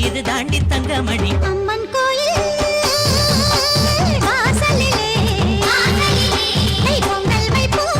இது தாண்டி தங்கமணி அம்மன் கோயில் வாசலிலே பொங்கல் வைப்போம்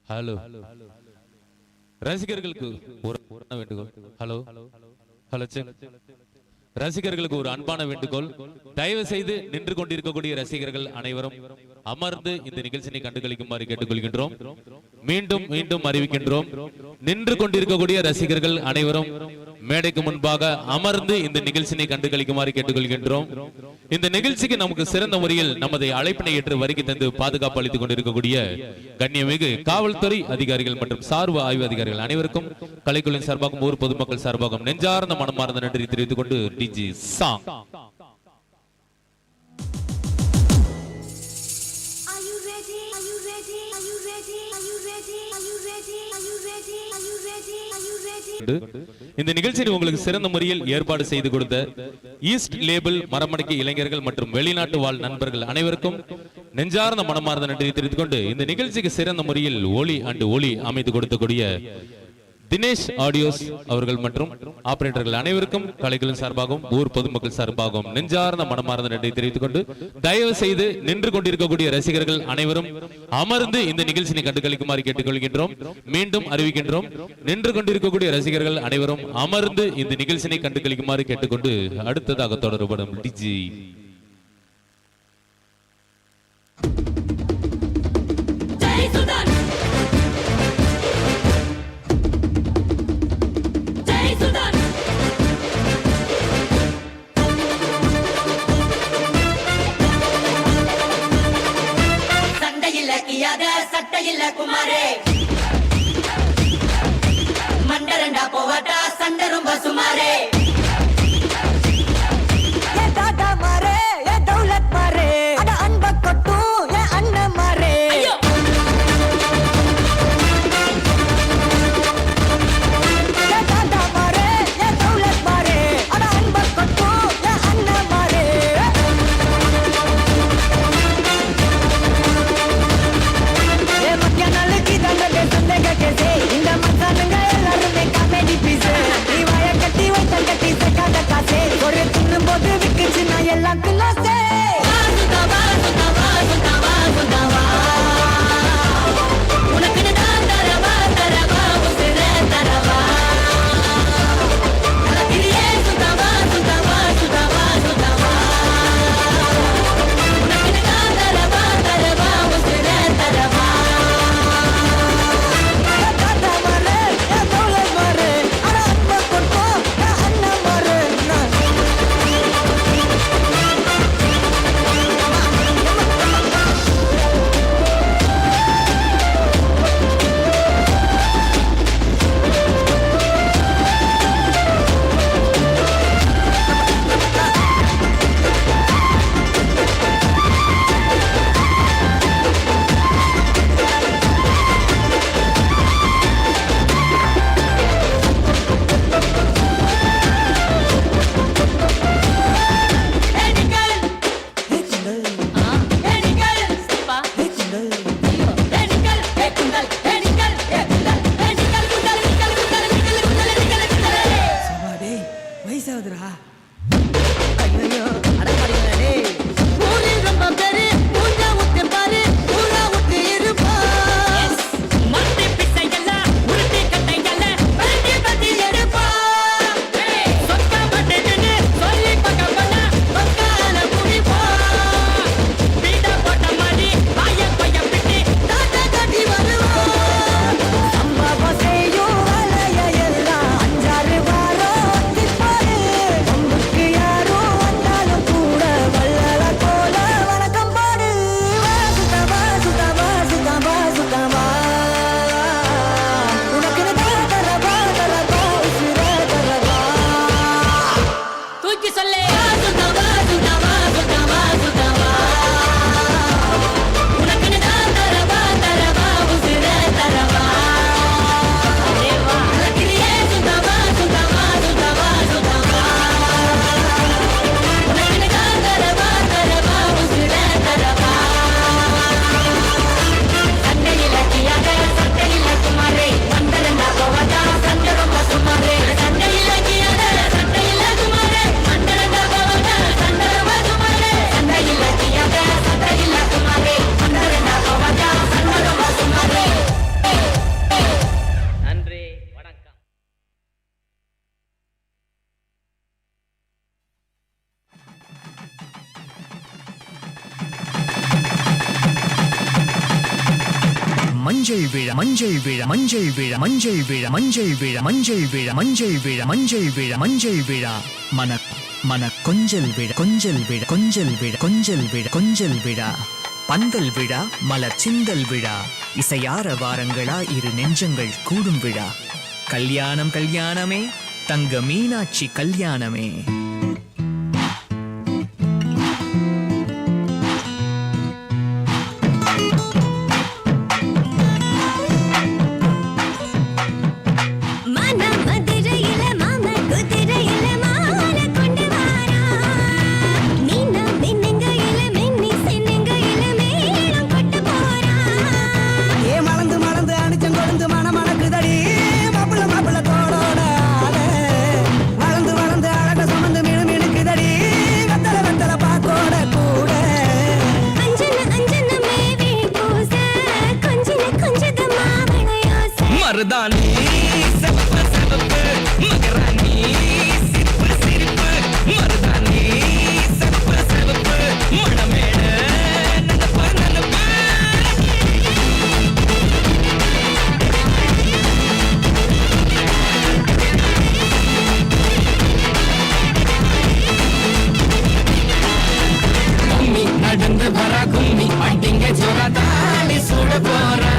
ஹலோ ரசிகர்களுக்கு ஒரு வேண்டுகோள். ஹலோ ஹலோ ரசிகர்களுக்கு ஒரு அன்பான வேண்டுகோள். தயவு செய்து நின்று கொண்டிருக்கக்கூடிய ரசிகர்கள் அனைவரும் அமர்ந்து இந்த நிகழ்ச்சியை கண்டுகளிக்குமாறு கேட்டுக்கொள்கின்றோம். மீண்டும் மீண்டும் அறிவிக்கின்றோம். நின்று கொண்டிருக்கக்கூடிய ரசிகர்கள் அனைவரும் மேடைக்கு முன்பாக அமர்ந்து இந்த நிகழ்ச்சியை கண்டுகளிக்குமாறு கேட்டுக்கொள்கின்றோம். இந்த நிகழ்ச்சிக்கு நமக்கு சிறந்த முறையில் நமது அழைப்பினை ஏற்று வருகை தந்து பாதுகாப்பு அளித்துக் கொண்டிருக்கக்கூடிய கண்ணியமிகு காவல்துறை அதிகாரிகள் மற்றும் சார்பு ஆய்வு அதிகாரிகள் அனைவருக்கும் கலைக்குழுவின் சார்பாகவும் ஊர் பொதுமக்கள் சார்பாகவும் நெஞ்சார்ந்த மனமார்ந்த நன்றி தெரிவித்துக் கொண்டு டிஜி சாங். இந்த நிகழ்ச்சியில் உங்களுக்கு சிறந்த முறையில் ஏற்பாடு செய்து கொடுத்த ஈஸ்ட் லேபிள் மரமடக்கி இளைஞர்கள் மற்றும் வெளிநாட்டு வாழ் நண்பர்கள் அனைவருக்கும் நெஞ்சார்ந்த மனமார்ந்த நன்றி தெரிவித்துக் கொண்டு இந்த நிகழ்ச்சிக்கு சிறந்த முறையில் ஒளி அமைத்து கொடுத்தக்கூடிய தினேஷ் ஆடியோஸ் அவர்கள் மற்றும் ஆபரேட்டர்கள் அனைவருக்கும் கலைகளின் சார்பாகவும் ஊர் பொதுமக்கள் சார்பாகவும் நெஞ்சார்ந்த மனமார்ந்த நன்றி தெரிவித்துக் கொண்டு தயவு செய்து நின்று கொண்டிருக்கக்கூடிய ரசிகர்கள் அனைவரும் அமர்ந்து இந்த நிகழ்ச்சியை கண்டுகளிக்குமாறு கேட்டுக்கொள்கின்றோம். மீண்டும் அறிவிக்கின்றோம். நின்று கொண்டிருக்கக்கூடிய ரசிகர்கள் அனைவரும் அமர்ந்து இந்த நிகழ்ச்சியை கண்டுகளிக்குமாறு கேட்டுக்கொண்டு அடுத்ததாக தொடரப்படும் டிஜி சட்டையில்ல குமாரே மண்டரண்டா போவாட்டா சண்டை ரொம்ப சுமாரே தாத்தா மாரே தௌலத் மாரே அட அன்ப கொட்டு அண்ண மாரே தாத்தா மாரே தௌலத் மாரே அட அன்ப கொட்டு அண்ண மாரே இந்த மச்சானுங்க எல்லாருமே காமெடி பீஸ் நீ வாய கட்டி வைத்த ஐயோ அடமாடிங்களே ஊரு ரொம்ப பேரு ஊஞ்சா ஊத்து பாரு ஊரா ஊத்து இருப்பா மத்தி பிசையல்ல உருட்டி கட்டையல்ல பத்தி பத்தி எடுப்பா சொக்க மாட்டேன்னு சொல்லி பக்கவல்ல சொக்கால குடிப்பா பீட போட்ட மாதிரி வாய பைய பிட்டி தாத்தா கட்டி வருவா சம்பவ செய்யும் வேலைய எல்லாம் அஞ்சாறு வாரம் திப்பாரு உங்களுக்கு யாரோ வந்தாலும் கூட வள்ளல போல வணக்கம் பாடு வாசுதவா சுதவா சுதவா சுதவா உனக்கு தரவா தரவா உசுர தரவா தூக்கி சொல்லு சுதவா சுதவா சுதவா சுதவா உனக்கு தரவா தரவா உசுர தரவா தேவா லக்கிரியே சுதவா சுதவா சுதவா சுதவா உனக்கு தரவா தரவா உசுர தரவா சண்டை இலக்கியாக சண்டை இலக்குமாரே மண்டலண்டா போவதா சண்டை ரொம்ப சுமாரே சண்டை இலக்கியாக சண்டை இலக்குமாரே மண்டலண்டா போவதா சண்டை ரொம்ப சுமாரே சண்டை இலக்கியாக சண்டை இலக்குமாரே மண்டலண்டா போவதா சண்டை ரொம்ப சுமாரே நன்றி வணக்கம் மஞ்சள் விழா மஞ்சள் விழா மஞ்சள் விழா மஞ்சள் விழா மஞ்சள் விழா மஞ்சள் விழா மஞ்சள் விழா மஞ்சள் விழா மஞ்சள் விழா மன கொஞ்சல் விழா கொஞ்சல் விழா கொஞ்சல் விழா கொஞ்சல் விழா கொஞ்சல் விழா பந்தல் விழா மலர் சிந்தல் விழா இசையார வாரங்களா இரு நெஞ்சங்கள் கூடும் விழா கல்யாணம் கல்யாணமே தங்க மீனாட்சி கல்யாணமே மன மதுரையில மாம குதிரையில மால கொண்டு வாரா மீன மின்னுங்கையில மின்னி சின்னுங்கையில மேளம் கொண்டு போறா ஏ மலந்து மலந்து அணிச்சம் கொழுந்து மணக்குதடி மாப்பிள்ள மாப்பிள்ள தோளோட ஆளு வளர்ந்து வளர்ந்து அழக சுமந்து மினுக்குதடி வெத்தல வெத்தல பாக்கோட கூட அஞ்சன அஞ்சனமே விழி பூச கொஞ்சின கொஞ்சத மாவள யோசை மருதானி செவப்பு செவப்பு மகராணி சிரிப்பு சிரிப்பு மருதானி செவப்பு செவப்பு மணமேட நனப்பு நனப்பு கும்மி நடந்து வரா கும்மி அடிங்க ஜோரா தாலி சுட போறா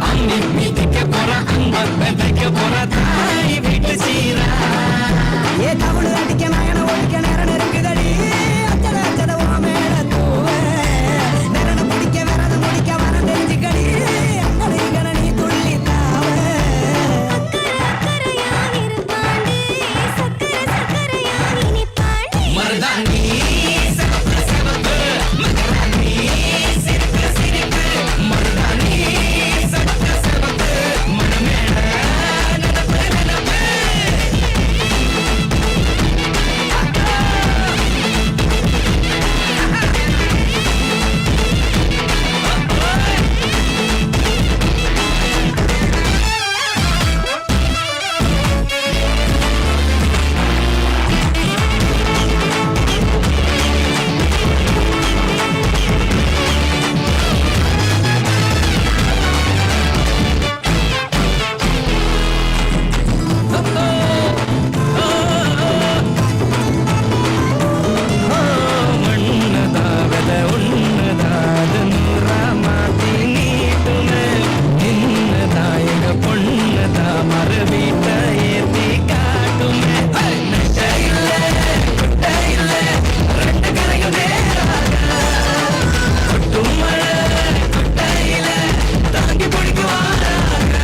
அம்மி மிதிக்க போறா அம்மா பெதைக்க போறா தாய் வீட்டு சீரா ஏ தமிழ் அடிக்க நயன ஒழிக்க நேர நெருக்குதடி அச்சத அச்சத உன் மேல தூவ நிறன பிடிக்க விரத முடிக்க வர தெரிஞ்சுக்கடி அக்கறை நீ துள்ளி தாவ அக்கறையா இருப்பாண்டு சக்கரை சக்கரையா இனிப்பாண்டு மருதாணி செவப்பு செவப்பு மகராணி சிரிப்பு சிரிப்பு மருதாணி செவப்பு செவப்பு மணமேட நனப்பு நனப்பு ஒன்னதாவத ஒன்னதாத நூறா மாத்தி நீட்டுமே நின்னதாயக பொன்னதா மறு வீட்ட ஏத்தி காட்டுமே நட்ட இல்ல குட்ட இல்ல ரெண்டு கரையும் நேராக கொட்டும் மழை குட்டையில தாங்கி பிடிக்குவாராக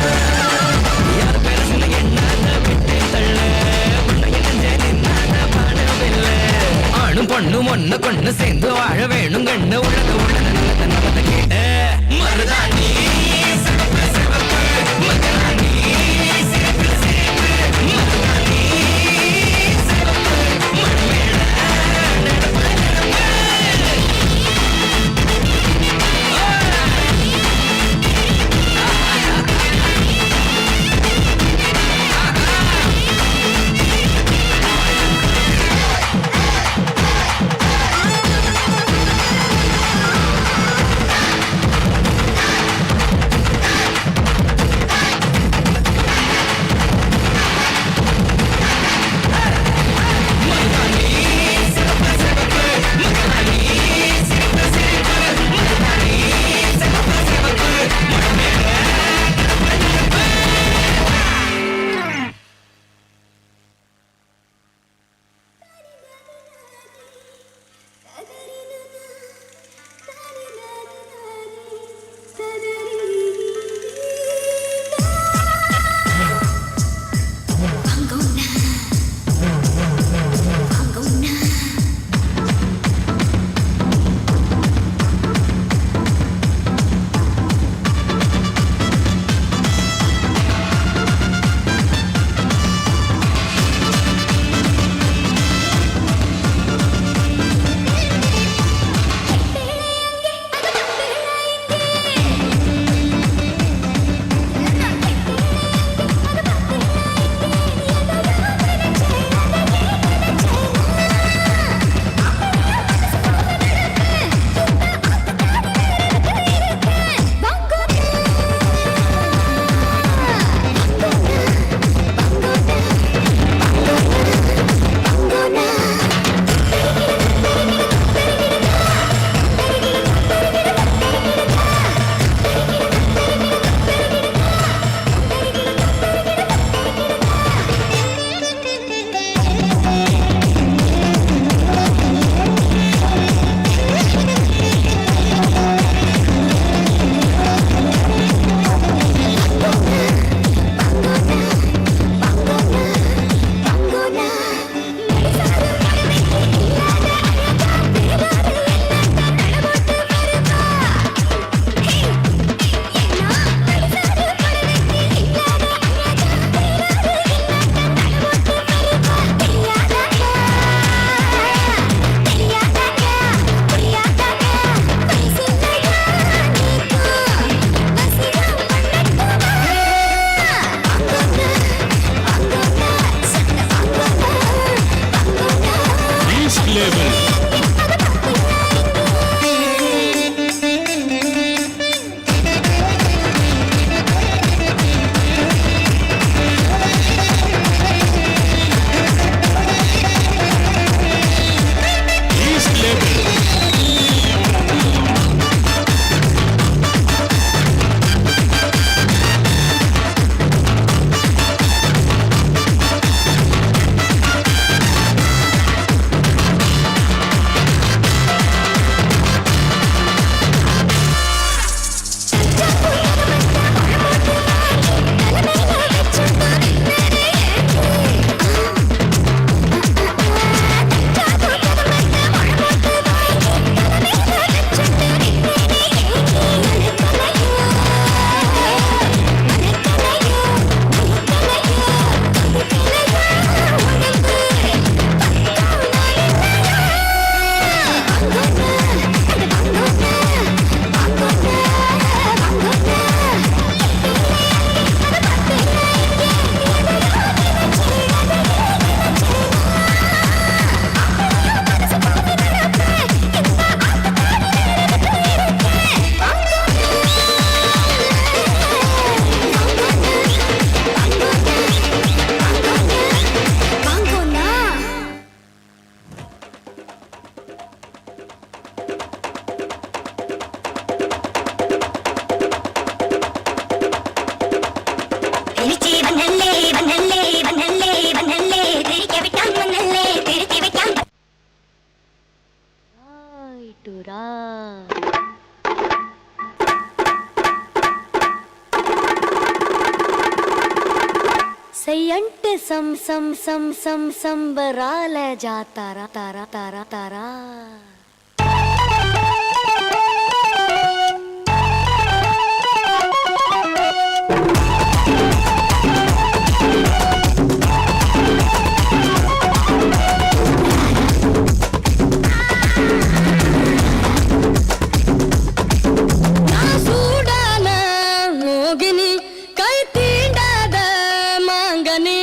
யார் பேரசுல என்னாத விட்டு தள்ள உன்னை இணைஞ்சே நின்னாத பாடவில்லை ஆணும் பொண்ணும் ஒண்ணு கொண்டு சேர்ந்து வாழ வேணும் கண்ணு உலக உலக நல்லத நல்லத கேட்ட மருதாணி சிவப்பு சிவப்பு மகராணி சிரிப்பு சிரிப்பு மருதாணி சிவப்பு ஈஸ்ட் லேபிள் सैयंटे सम सम सम सम संबराल जा तारा तारा तारा तारा மாங்கனி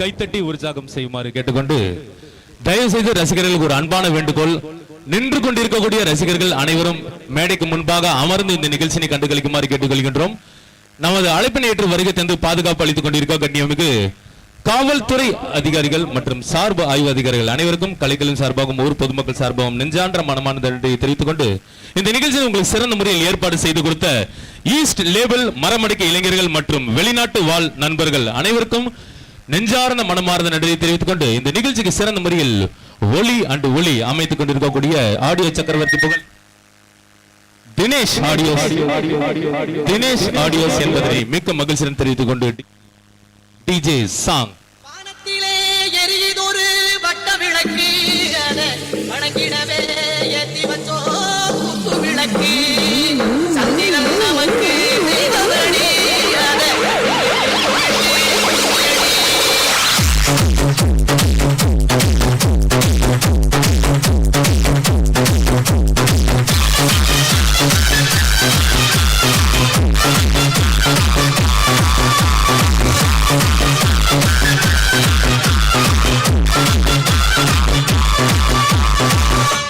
கைத்தட்டி உற்சாகம் செய்யுமாறு கேட்டுக்கொண்டு தயவு செய்து ரசிகர்களுக்கு ஒரு அன்பான வேண்டுகோள். நின்று கொண்டிருக்கக்கூடிய ரசிகர்கள் அனைவரும் மேடைக்கு முன்பாக அமர்ந்து இந்த நிகழ்ச்சியை கண்டுகளிக்குமாறு கேட்டுக்கொள்கின்றோம். நமது அழைப்பினை ஏற்று வருகை தந்து பாதுகாப்பு அளித்துக் கொண்டிருக்க கண்ணியமிகு காவல்துறை அதிகாரிகள் மற்றும் சார்பு ஆய்வு அதிகாரிகள் அனைவருக்கும் கலைகளின் சார்பாகவும் ஊர் பொதுமக்கள் சார்பாகவும் நெஞ்சான்ற மனமான நன்றியை தெரிவித்துக் கொண்டு இந்த நிகழ்ச்சியை உங்களுக்கு சிறந்த முறையில் ஏற்பாடு செய்து கொடுத்த ஈஸ்ட் லேபிள் மரமடிக்க இளைஞர்கள் மற்றும் வெளிநாட்டு வாழ் நண்பர்கள் அனைவருக்கும் நெஞ்சார்ந்த மனமார்ந்த நன்றியை தெரிவித்துக் கொண்டு இந்த நிகழ்ச்சிக்கு சிறந்த முறையில் ஒளி அண்ட் ஒளி அமைத்துக் கொண்டிருக்கக்கூடிய ஆடியோ சக்கரவர்த்தி புகழ் தினேஷ் ஆடியோஸ் என்பதை மிக்க மகிழ்ச்சியுடன் தெரிவித்துக் கொண்டு டிஜே சாங் வானத்திலே எரியுதொரு வட்ட விளக்கு வணங்கிடவே ஏத்தி வச்சோ குத்து விளக்கு சந்திரன் நமக்கு தெய்வமணி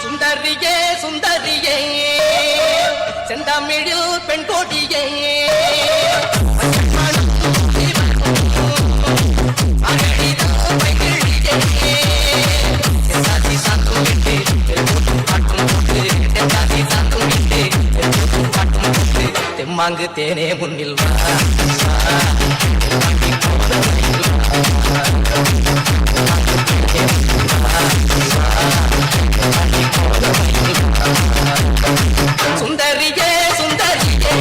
சுந்தரியே சுந்தரியே செந்தமிழில் பெண் கோடியே தெம்மாங்கு தேனே முன்னில் வா சுந்தரியே சுந்தரியே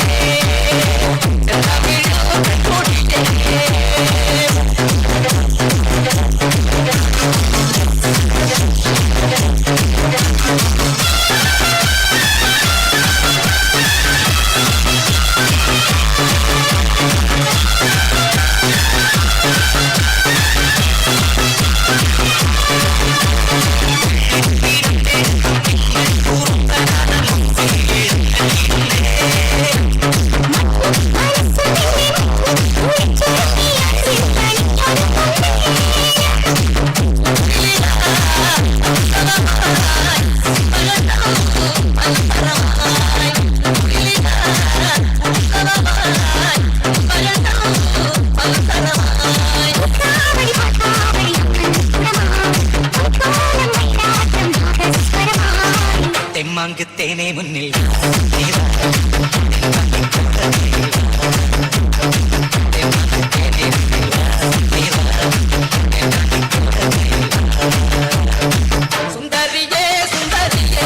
தெம்மாங்கு தேனே முன்னில் சுந்தரியே சுந்தரியே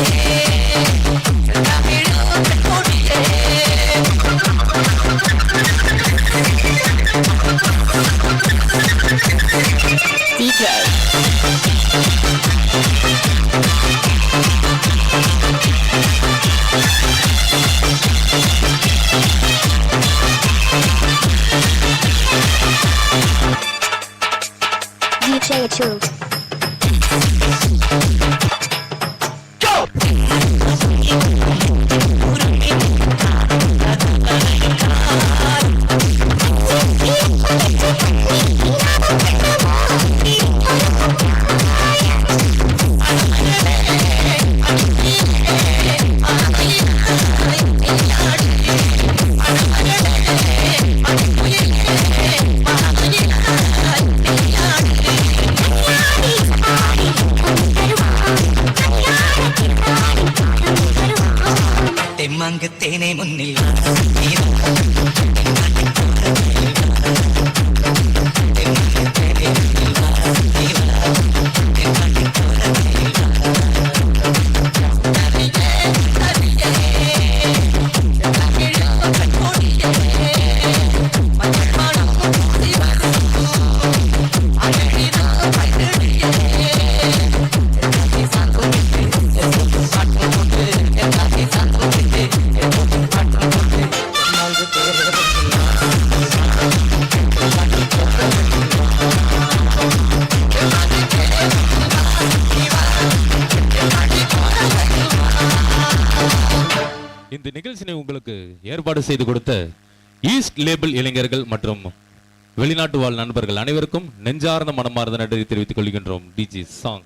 DJ ஷோ தெம்மாங்கு தேனே முன்னில் இந்த நிகழ்ச்சியை உங்களுக்கு ஏற்பாடு செய்து கொடுத்த ஈஸ்ட் லேபிள் இளைஞர்கள் மற்றும் வெளிநாட்டு வாழ் நண்பர்கள் அனைவருக்கும் நெஞ்சார்ந்த மனமார்ந்த நன்றி தெரிவித்துக் கொள்கின்றோம். டிஜி சாங்.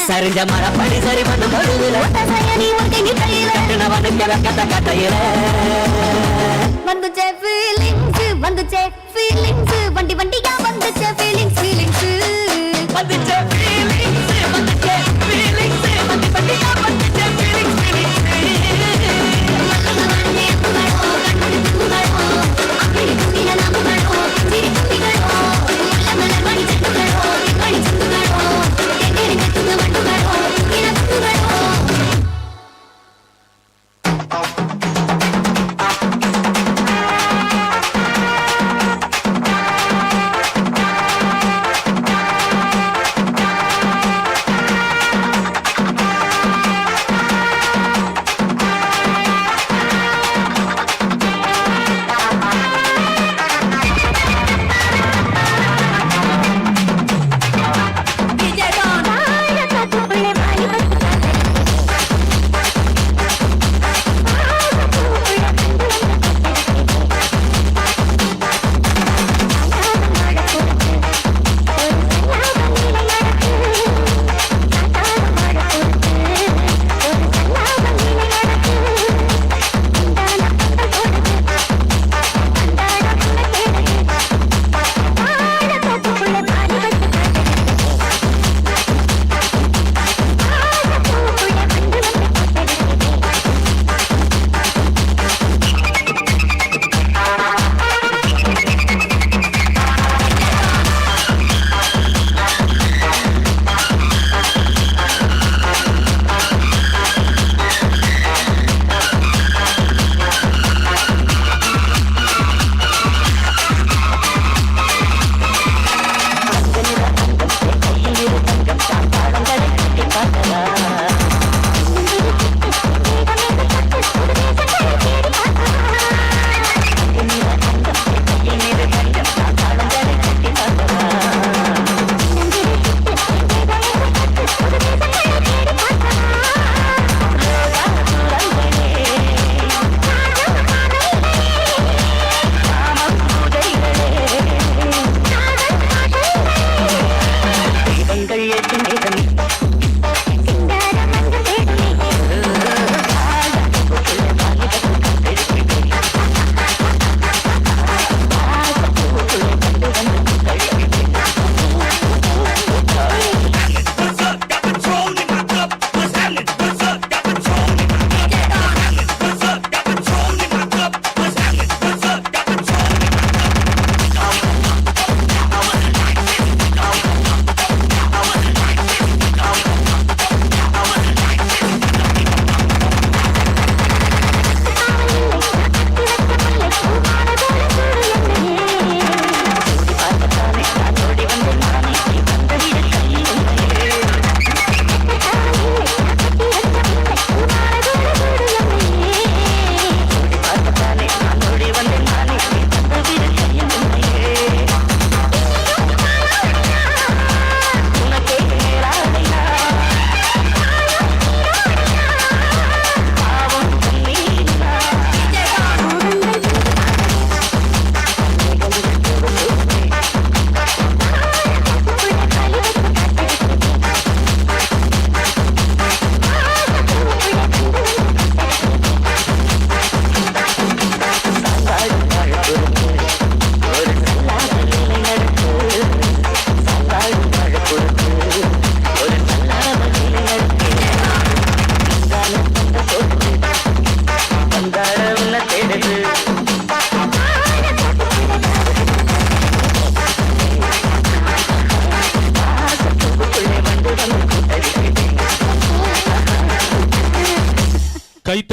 சரிஞ்ச மரப்படி சரி பண்ண பொழுதுல வந்துச்சே ஃபீலிங்ஸ் வந்துச்சே ஃபீலிங்ஸ் வண்டி வண்டியா வந்துச்சே ஃபீலிங்ஸ் ஃபீலிங்ஸ் வந்துச்சே ஃபீலிங்ஸ் வந்துச்சே ஃபீலிங்ஸ் வண்டி வண்டியா வந்துச்சே ஃபீலிங்ஸ் ஃபீலிங்ஸ்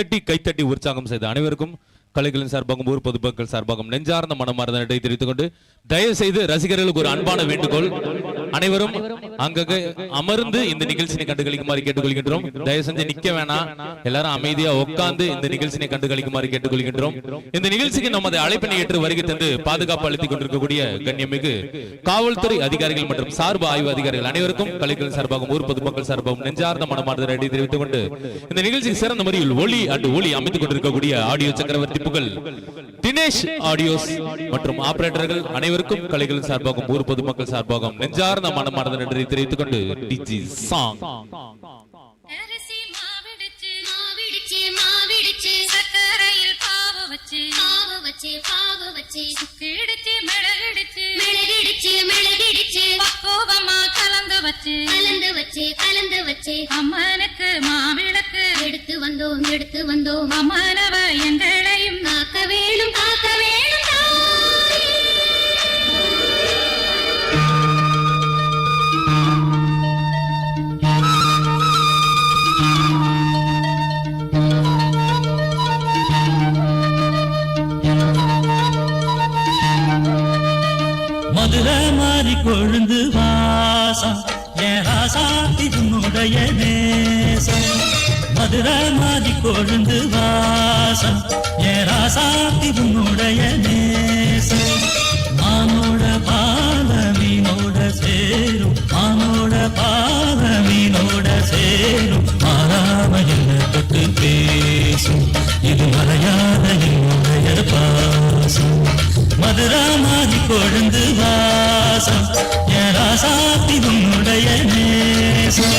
கைத்தட்டி உற்சாகம் செய்த அனைவருக்கும் கலைகளின் சார்பாகவும் ஊர் பொதுமக்கள் சார்பாகவும் நெஞ்சார்ந்த மனமார்ந்த நன்றி தெரிவித்துக் கொண்டு தயவு செய்து ரசிகர்களுக்கு ஒரு அன்பான வேண்டுகோள், அனைவரும் அங்கங்க அமர்ந்து இந்த நிகழ்ச்சியை கண்டுகளிக்குமாறு கேட்டுக்கொள்கின்றோம். தயவு செஞ்சு நிக்க வேணாம், எல்லாரும் அமைதியா உட்கார்ந்து இந்த நிகழ்ச்சியை கண்டுகளிக்குமாறு கேட்டுக்கொள்கின்றோம். இந்த நிகழ்ச்சிக்கு நமது அழைப்பினை ஏற்று வருகை தந்து பாதுகாப்பு அளித்துக் கொண்டிருக்கக்கூடிய கண்ணியமிகு காவல்துறை அதிகாரிகள் மற்றும் சார்பு ஆய்வு அதிகாரிகள் அனைவருக்கும் கலைகளின் சார்பாகவும் ஊர் பொதுமக்கள் சார்பாகவும் நெஞ்சார்ந்த மனமார்ந்த நன்றி தெரிவித்துக் கொண்டு இந்த நிகழ்ச்சிக்கு சிறந்த முறையில் ஒளி அமைத்துக் கொண்டிருக்கக்கூடிய ஆடியோ சக்கரவர்த்தி புகழ் தினேஷ் ஆடியோஸ் மற்றும் ஆபரேட்டர்கள் அனைவருக்கும் கலைகளின் சார்பாகவும் ஊர் பொதுமக்கள் சார்பாகவும் நெஞ்சார்ந்த மனமார்ந்த நன்றி தெரிவித்துக் கொண்டு டிஜி சாங் அரிசி மாவிடிச்சு சக்கரையில் பாவு வச்சு சுக்கிடிச்சு மிளகிடிச்சு பக்குவமா கலந்து வச்சு அம்மனுக்கு மாவிளக்கு எடுத்து வந்தோம் அம்மனவ எங்களையும் காக்க வேணும் மதுரை மாறி கொழுந்து வாசம் ஏராசாத்தி உன்னுடைய நேசம். மதுரை மாறி கொழுந்து வாசம் ஏராசாத்தி உன்னுடைய நேசம். மானோட பால மீனோட சேரும் மாறாம என்ன தொட்டு பேசும் இது மலையாத என்னுடைய பாசம். மதுரா மாறி கொழுந்து வாசம் ஏராசாத்தி உன்னுடைய நேசம்.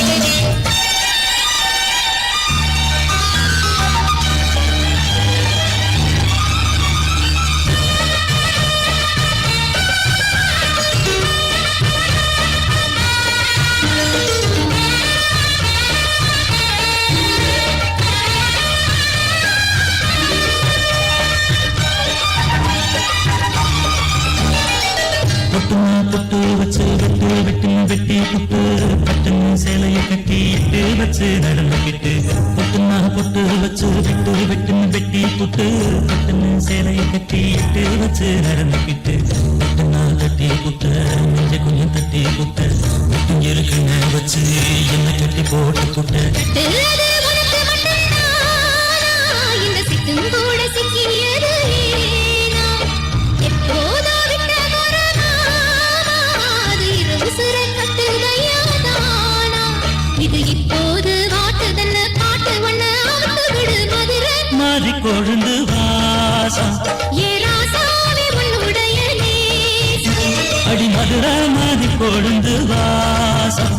பொட்டு வச்சு வெட்டி புட்டு பட்டுன்னு சேலையை கட்டி இட்டு வச்சு நடந்துக்கிட்டு பொட்டு வச்சு வெட்டி புட்டு பட்டுன்னு சேலையை கட்டி இட்டு வச்சு நடந்துக்கிட்டு பட்டுனா கட்டி புட்ட நெஞ்ச கொஞ்சம் தட்டி புட்ட இருக்குன்னு வச்சு என்ன கட்டி போட்டு புட்ட மாறி கொழுந்து வாசம் அடி மதுரை மாறி கொழுந்து வாசம்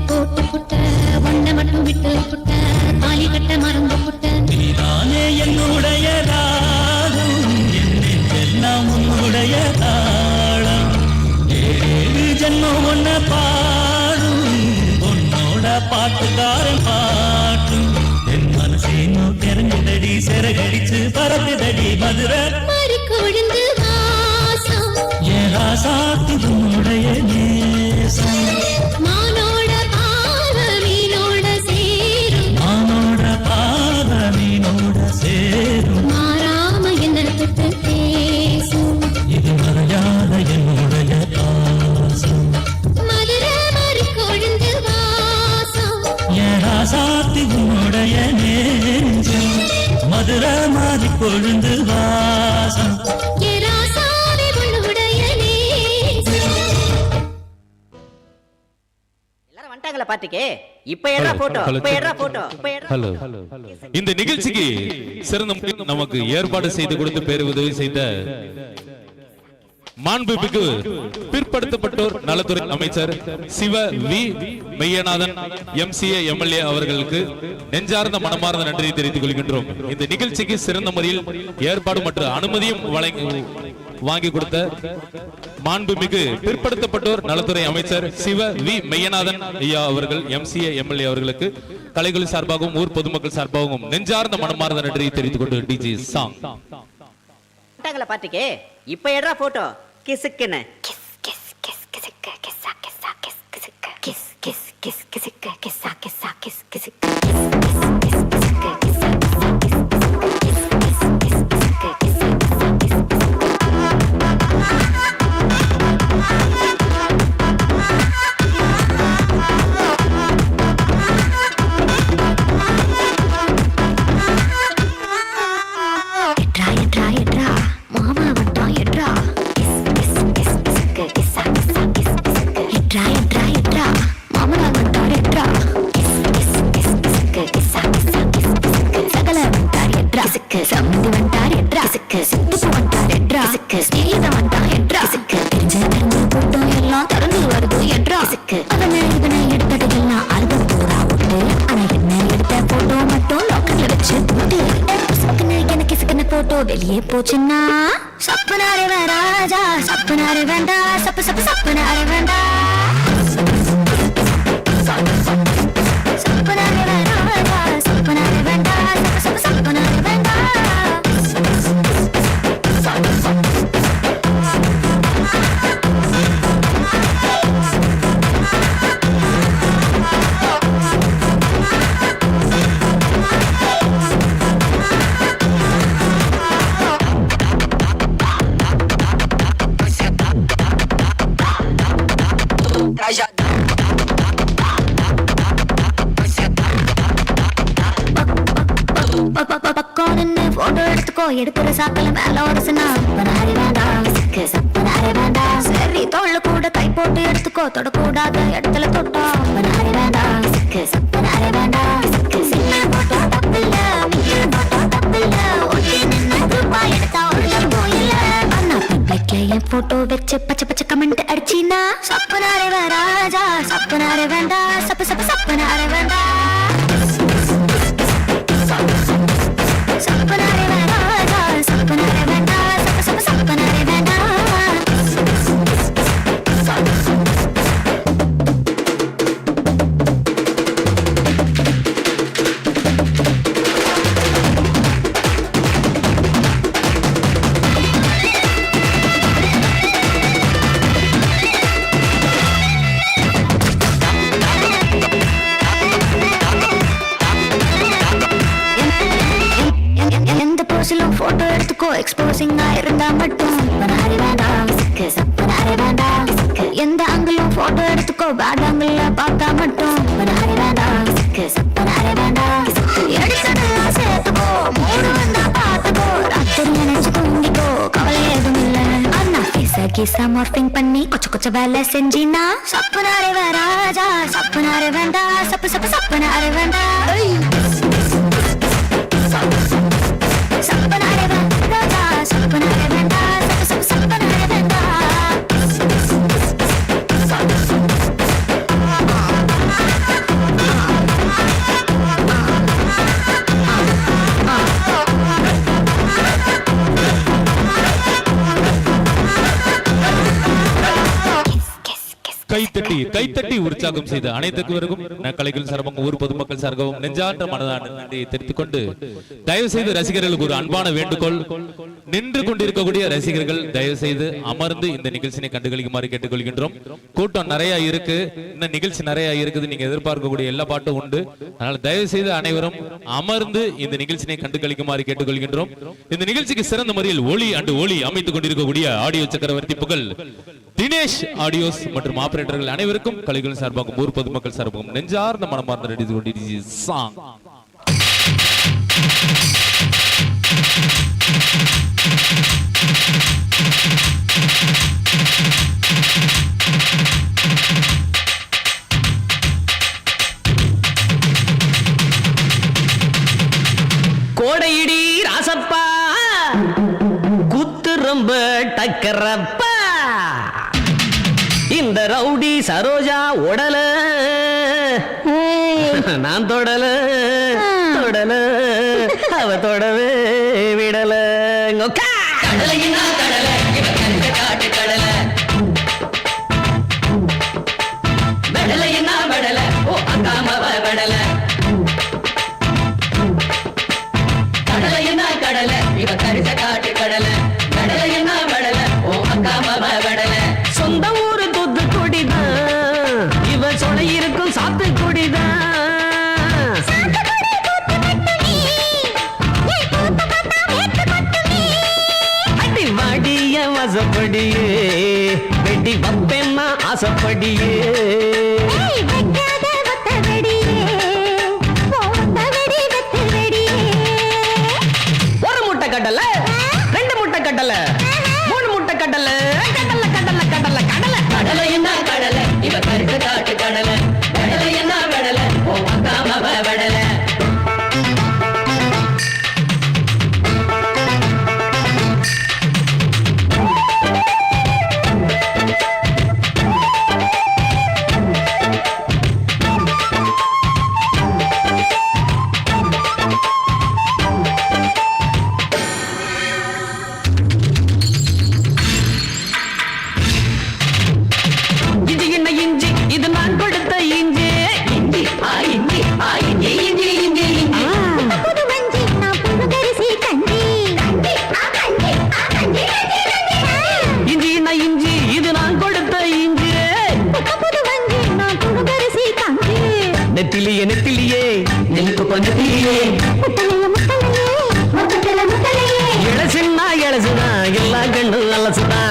போட்டு புட்ட ஒன்ன மட்டும் விட்டு புட்ட தாலி கட்ட மறந்து புட்ட நீதானே என்னுடைய ராகம் எல்லாம் உன்னுடைய தாளம் ஏழு ஜன்மம் ஒன்ன பாடும் உன்னோட பாட்டுக்காரன் பாட்டும் என் மனசேனும் தெரிஞ்சதடி சிறகடிச்சு பறக்குதடி மதுரை மாறி கொழுந்து வாசம் ஏன் ராசாத்தி உன்னுடைய நேசம். மாறாம என்ன தொட்டு பேசும் இது மறையாத என்னுடைய பாசம். மதுரை மாறி கொழுந்து வாசம் ஏராசாத்தி உன்னுடைய நேசம். மதுரை மாறி கொழுந்து வாசம் ஏராசாதி உன்னுடைய நேசம். பார்ட்டிக்கு இப்ப எடுறா போட்டோ, இப்ப எடுறா போட்டோ, இப்ப எடுறா. ஹலோ. இந்த நிகழ்ச்சிக்கு சிறந்த முறையில் நமக்கு ஏற்பாடு செய்து கொடுத்து பேரு உதவி செய்த மாண்புமிகு பிற்படுத்தப்பட்டோர் நலத்துறை அமைச்சர் சிவ வி மெய்யநாதன் MCA MLA அவர்களுக்கு நெஞ்சார்ந்த மனமார்ந்த நன்றியை தெரிவித்துக் கொள்கின்றோம். இந்த நிகழ்ச்சிக்கு சிறந்த முறையில் ஏற்பாடு மற்றும் அனுமதியும் வாங்கி கொடுத்த மாண்புமிகு பிற்படுத்தப்பட்டோர் நலத்துறை அமைச்சர் சிவ வி மெய்யநாதன் ஐயா அவர்கள் MCA MLA அவர்களுக்கு கலைகள் சார்பாகவும் ஊர் பொதுமக்கள் சார்பாகவும் நெஞ்சார்ந்த மனமார்ந்த நன்றியை தெரிவித்துக் கொண்டு டிஜி சாங் பார்ட்டிக்கு இப்ப எடுறா போட்டோ கிசுக்குன்னு. வெளியே போச்சுன்னா சப்பனாரே ராஜா சப்பனாரே வேண்டா சப்பு சப்பு சப்பனாரே வேண்டா சப்பனாரே ராஜா சப்பனாரே வேண்டா சப்பு சப்பு சப்பனாரே வேண்டா. எடுக்கிற சாக்கல மேல ஒரு சப்பனாரே வேண்டாம் சப்பனாரே வேண்டாம். சரி தோல்ல கூட கை போட்டு எடுத்துக்கோ தொடக்கூடாத இடத்துல தொட்டா சப்பனாரே வேண்டாம் சப்பனாரே வேண்டாம். போட்டோ தப்பில்ல போட்டோ தப்பில்ல ஒட்டி நின்று ரூபாய் எடுத்தா ஒரு போயில அண்ணா பப்ளிக்ல என் போட்டோ வச்சு பச்சை பச்சை கமெண்ட் அடிச்சினா சப்பனாரே ராஜா சப்பனாரே வேண்டாம் சப்பு சப்பு சப்பனாரே வேண்டாம். சப்பனாரே ராஜா சப்பனாரே வேண்டாம் சப்பு சப்பு சப்பனாரே வேண்டாம். போட்டோ எடுத்துக்கோ எக்ஸ்போசிங்கா இருந்தா மட்டும் சப்பனாரே வேண்டாம் சப்பனாரே வேண்டாம். எந்த ஆங்கிளும் போட்டோ எடுத்துக்கோ பேட் ஆங்கிள் பார்த்தா மட்டும் சப்பனாரே வேண்டாம் சப்பனாரே வேண்டாம். எடுத்ததா சேர்த்துக்கோ மூடு வந்தா பார்த்துக்கோ ராத்திரி நினைச்சு தூங்கிக்கோ கவலை எதுவும் இல்ல. அண்ணா கிசா மார்பிங் பண்ணி கொச்ச கொச்ச வேலை செஞ்சினா சப்பனாரே ராஜா சப்பனாரே வேண்டாம் சப்பு சப்பு சப்பனாரே வேண்டாம். சப்பனாரே ராஜா சப்பனாரே வேண்டாம் சப்பு சப்பு சப்பனாரே வேண்டாம். கைத்தட்டி உற்சாகம் செய்த அனைத்துக்கும் கலைகள் சார்பாகவும் ஊர் பொதுமக்கள் சார்பாகவும் நெஞ்சார்ந்த மனதான நன்றியை தெரிவித்துக் கொண்டு தயவு செய்து ரசிகர்களுக்கு ஒரு அன்பான வேண்டுகோள். நின்று கொண்டிருக்கக்கூடிய ரசிகர்கள் தயவு செய்து அமர்ந்து இந்த நிகழ்ச்சியை கண்டுகளிக்குமாறு கேட்டுக்கொள்கின்றோம். கூட்டம் நிறைய இருக்கு, இந்த நிகழ்ச்சி நிறைய இருக்குது, நீங்க எதிர்பார்க்கக்கூடிய எல்லா பாட்டும் உண்டு. அதனால தயவு செய்து அனைவரும் அமர்ந்து இந்த நிகழ்ச்சியை கண்டுகளிக்குமாறு கேட்டுக்கொள்கின்றோம். இந்த நிகழ்ச்சிக்கு சிறந்த முறையில் ஒளி அமைத்துக் கொண்டிருக்கக்கூடிய ஆடியோ சக்கரவர்த்தி புகழ் தினேஷ் ஆடியோஸ் மற்றும் ஆபரேட்டர்கள் அனைவருக்கும் கலைகள் சார்பாகவும் ஊர் பொதுமக்கள் சார்பாகவும் நெஞ்சார்ந்த மனமார்ந்த நன்றி கொண்டு சாங். கோடையிடி ராசப்பா குத்து ரொம்ப டக்கரப்பா இந்த ரவுடி சரோஜா உடல நான் தொடல தொடல அவ தொடவே விடல கடலையினா கடலை காட்டு கடலை வெடலையினா வெடலை ஓ அக்காமவ வெடலை கடலையினா கடலை இவ கரிச காட்டு கடலை கடலையினா வெடலை ஓ அக்காமவ வெடலை சொந்த ஊரு தூத்துக்குடிதான் இவ சொலை இருக்கும் சாத்துக்குடிதான் அடி வாடிய வசப்படியே வெடி வப்பென்னா ஆசப்படியே ஒரு முட்டை கடலை 2 முட்டை கடலை 3 முட்டை கடலை கடலை கடலை கடலை கடலை கடலை என்ன கடலை இவ கருத்து காட்டு கடலை கடலை என்ன கடலை ஓ அக்காமவ கடலை இது நான் கொடுத்த இஞ்சி இஞ்சி ஆ இஞ்சி ஆ இஞ்சி இஞ்சி இஞ்சி இஞ்சி புது மஞ்சி நான் புழுங்கரிசி கஞ்சி கஞ்சி ஆ கஞ்சி ஆ கஞ்சி இஞ்சி நான் இஞ்சி இது நான் கொடுத்த இஞ்சி புது மஞ்சி நான் புழுங்கரிசி கஞ்சி நெத்திலியே நெத்திலியே நெலுக்கு கொஞ்சத்திலியே முத்தலையே முத்தலையே முத்தலையே இளசுனா இளசுனா எல்லா கண்ணு நல்லசுனா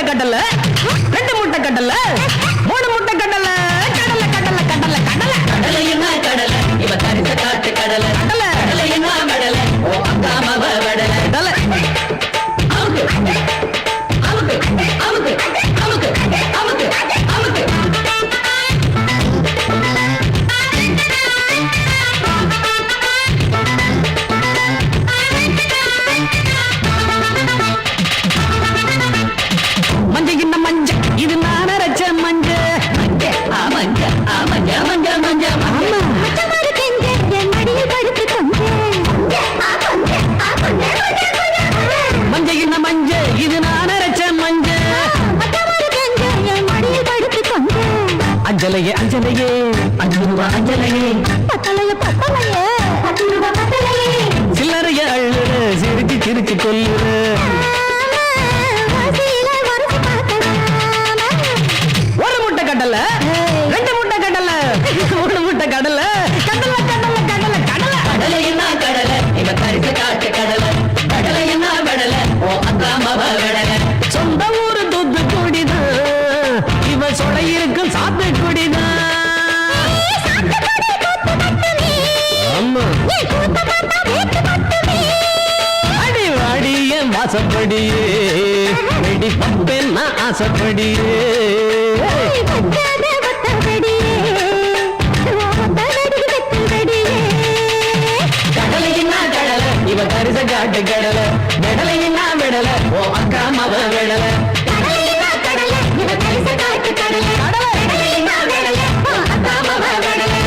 கடலை 2 முட்டை கடலை 3 முட்டை கடலை கடலை கடலை கடலை கடலை கடலை என்ன கடலை இவ கரிச காட்டு கடலை கடலை கடலை என்ன கடலை ஓ அக்காமவ கடலை கடலை அமுக்கு அமுக்கு அமுக்கு அமுக்கு அமுக்கு அமுக்கு மஞ்ச இது நான் அரைச்ச மஞ்ச மஞ்ச ஆ மஞ்ச ஆ மஞ்ச மஞ்ச மஞ்ச மச்சமாரு கெஞ்ச என் மடியில் படுத்து கொஞ்ச மஞ்ச என்ன மஞ்ச இது நான் அரைச்ச மஞ்ச மச்சமாரு கெஞ்ச என் மடியில் படுத்து கொஞ்ச அஞ்சலையே அஞ்சலையே 5 ரூபா அஞ்சலையே பத்தலையே பத்தலையே 10 ரூபாய் பத்தலையே சில்லறைய அள்ளுற சிரிச்சு சிரிச்சு கொல்லுற ஒரு முட்டை கடலை 2 முட்டை கடலை 3 முட்டை கடலை கடலை கடலை கடலை கடலை கடலை என்ன கடலை இவ கரிச காட்டு கடலை கடலை என்ன கடலை ஓ அக்காமவ கடலை சொந்த ஊரு தூத்துக்குடிதான் இவ சொலை இருக்கும் சாத்துக்குடிதான் ஆமா அடி வாடிய வாசப்படியே வெடி பப்பென்னா ஆசப்படியே கடலையின்னா கடலை இவ கரிச காட்டு கடலை வெடலையின்னா வெடலை ஓ அக்காமவ வெடலை கடலையின்னா கடலை இவ கரிச காட்டு கடலை கடலையின்னா வெடலை ஓ அக்காமவ வெடலை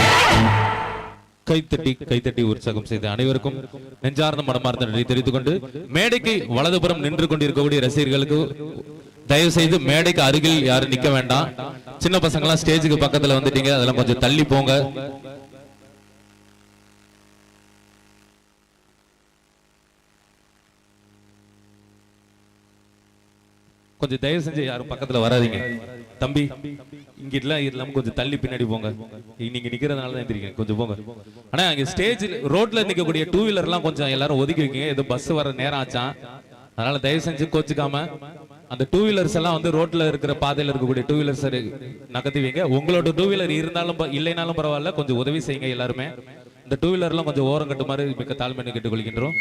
கைத்தட்டி உற்சாகம் செய்த அனைவருக்கும் நெஞ்சார்ந்த மனமார்ந்த நன்றி தெரிவித்துக் கொண்டு மேடைக்கு வலதுபுறம் நின்று கொண்டிருக்கக்கூடிய ரசிகர்களுக்கு தயவு செய்து மேடைக்கு அருகில் யாரும் நிக்க வேண்டாம். சின்ன பசங்க எல்லாம் ஸ்டேஜுக்கு பக்கத்துல வந்துட்டீங்க, அதெல்லாம் கொஞ்சம் தள்ளி போங்க. கொஞ்சம் தயவு செஞ்சு யாரும் பக்கத்துல வராதீங்க. தம்பி இங்கெல்லாம் இல்லாம கொஞ்சம் தள்ளி பின்னாடி போங்க. நீங்க நிக்கிறதுனால தான் எந்திரிங்க, கொஞ்சம் போங்க. ஆனா அங்க ஸ்டேஜ் ரோட்ல நிக்கக்கூடிய 2 வீலர் எல்லாம் கொஞ்சம் எல்லாரும் ஒதுக்கி வைக்கீங்க. ஏதோ பஸ் வர நேரம் ஆச்சான், அதனால தயவு செஞ்சு கோச்சுக்காம அந்த 2 வீலர்ஸ் எல்லாம் வந்து ரோட்ல இருக்கிற பாதையில இருக்கக்கூடிய 2 வீலர்ஸ் நகர்த்தி வைங்க. உங்களோட 2 வீலர் இருந்தாலும் இல்லைனாலும் பரவாயில்ல, கொஞ்சம் உதவி செய்யுங்க எல்லாருமே. இந்த 2 வீலர்லாம் கொஞ்சம் ஓரம் கட்டுமாறு மிக்க தாழ்மையை கேட்டுக்கொள்கின்றோம்.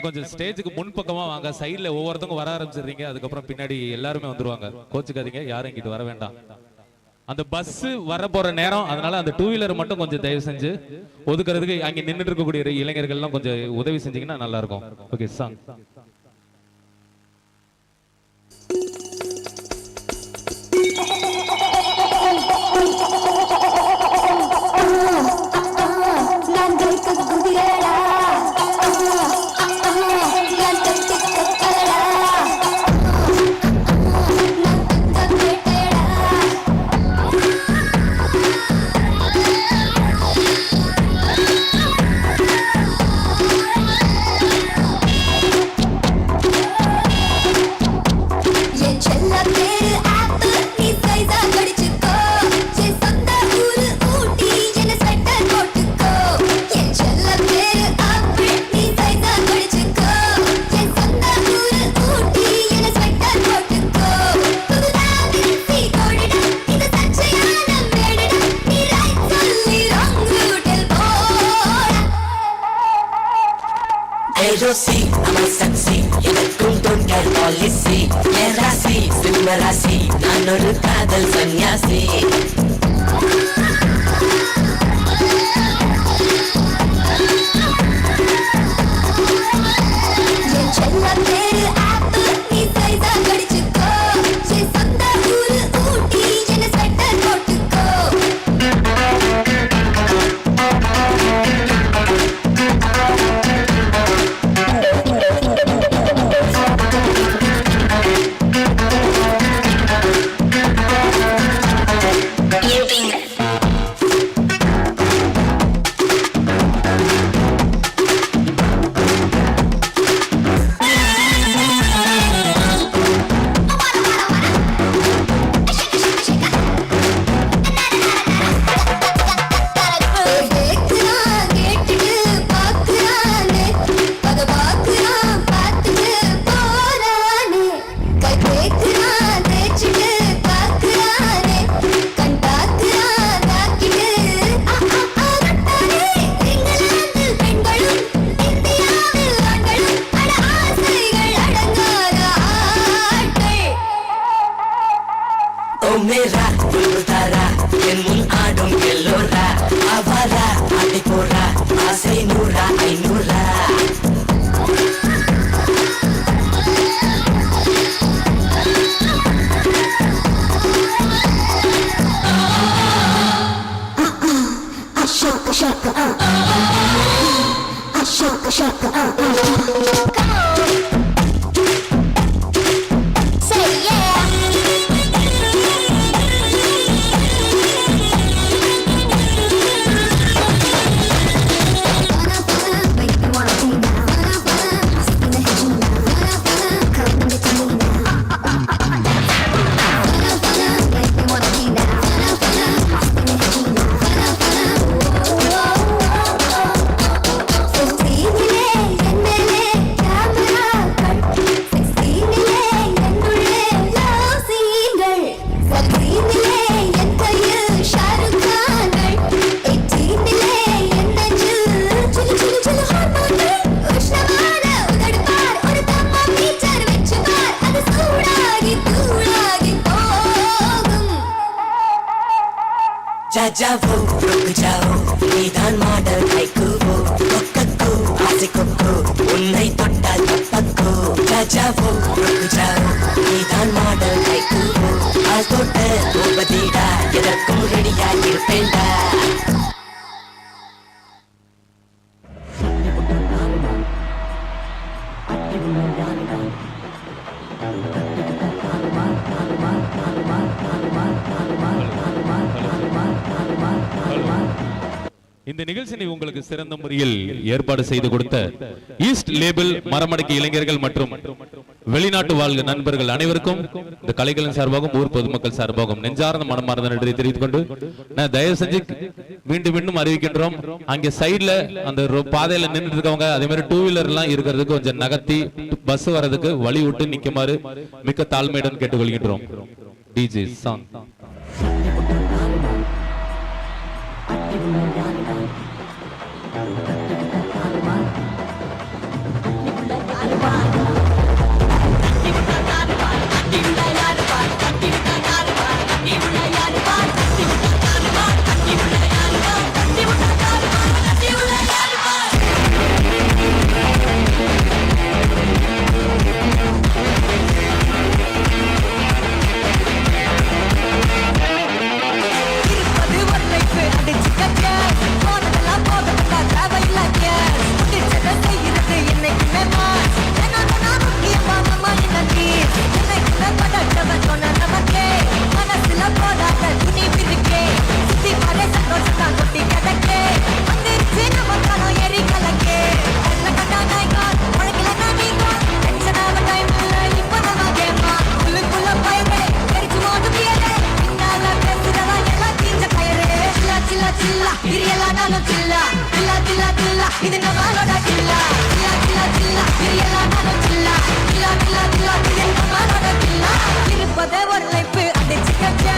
கொஞ்சம் ஸ்டேஜுக்கு முன்பக்கமா வாங்க. சைட்ல ஒவ்வொருத்தவங்க வர ஆரம்பிச்சிடுறீங்க, அதுக்கப்புறம் பின்னாடி எல்லாருமே வந்துருவாங்க. கோச்சுக்காதீங்க, யாரும் இங்கிட்டு வர வேண்டாம். அந்த பஸ் வர போற நேரம், அதனால அந்த டூ வீலர் மட்டும் கொஞ்சம் தயவு செஞ்சு ஒதுக்குறதுக்கு அங்க நின்றுட்டு இருக்கக்கூடிய இளைஞர்கள்லாம் கொஞ்சம் உதவி செஞ்சீங்கன்னா நல்லா இருக்கும். Okay song. Rosi, I'm sexy, எனக்கும் தொண்டர் பாலிசி, என் ராசி சிம்ம ராசி, நான் ஒரு காதல் சன்னியாசி. मेरा तारा என் முன் ஆடும் எல்லோரா அவரா அடி போரா ஆசை நூறா ஐநூறா Shaka shaka shaka shaka say yeah. जाओ रुक जाओ निदान मॉडल हाइकू कोक्को आसे कोक्को उन्नई तोट्टा तप्पको जाओ रुक जाओ निदान मॉडल हाइकू आज तोट्टे ओबदीडा एदक्कुम रेडिया इरुपेंडा இந்த நிகழ்ச்சியை உங்களுக்கு சிறந்த முறையில் ஏற்பாடு செய்து கொடுத்த ஈஸ்ட் லேபிள் மரமடக்கி இளைஞர்கள் மற்றும் வெளிநாட்டு வாழ்க நண்பர்கள் அனைவருக்கும் இந்த கலைகளின் சார்பாகவும் ஊர் பொதுமக்கள் சார்பாகவும் நெஞ்சார்ந்த மனமார்ந்த நன்றி தெரிவித்துக் கொண்டு நான் தயவு செஞ்சு மீண்டும் மீண்டும் அறிவிக்கின்றோம். அங்கே சைட்ல அந்த பாதையில நின்று இருக்கவங்க அதே மாதிரி டூ வீலர் எல்லாம் இருக்கிறதுக்கு கொஞ்சம் நகர்த்தி பஸ் வர்றதுக்கு வழி விட்டு நிக்குமாறு மிக்க தாழ்மையுடன் கேட்டுக்கொள்கின்றோம். DJ song. Bye. இரியலானாலும் சில்லா சில்லா சில்லா சில்லா இது நம்மளோட சில்லா சில்லா சில்லா சில்லா இரியலானாலும் சில்லா சில்லா சில்லா சில்லா இது நம்மளோட சில்லா இருப்பதே ஒரு லைஃப் அடிச்சுக்கங்க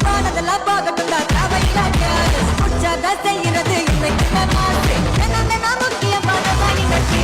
போனதெல்லாம் போகட்டும் தான் தேவையில்லைங்க உற்சாக செய்யறது இன்னைக்கு மாசு என்ன முக்கியமான நிகழ்ச்சி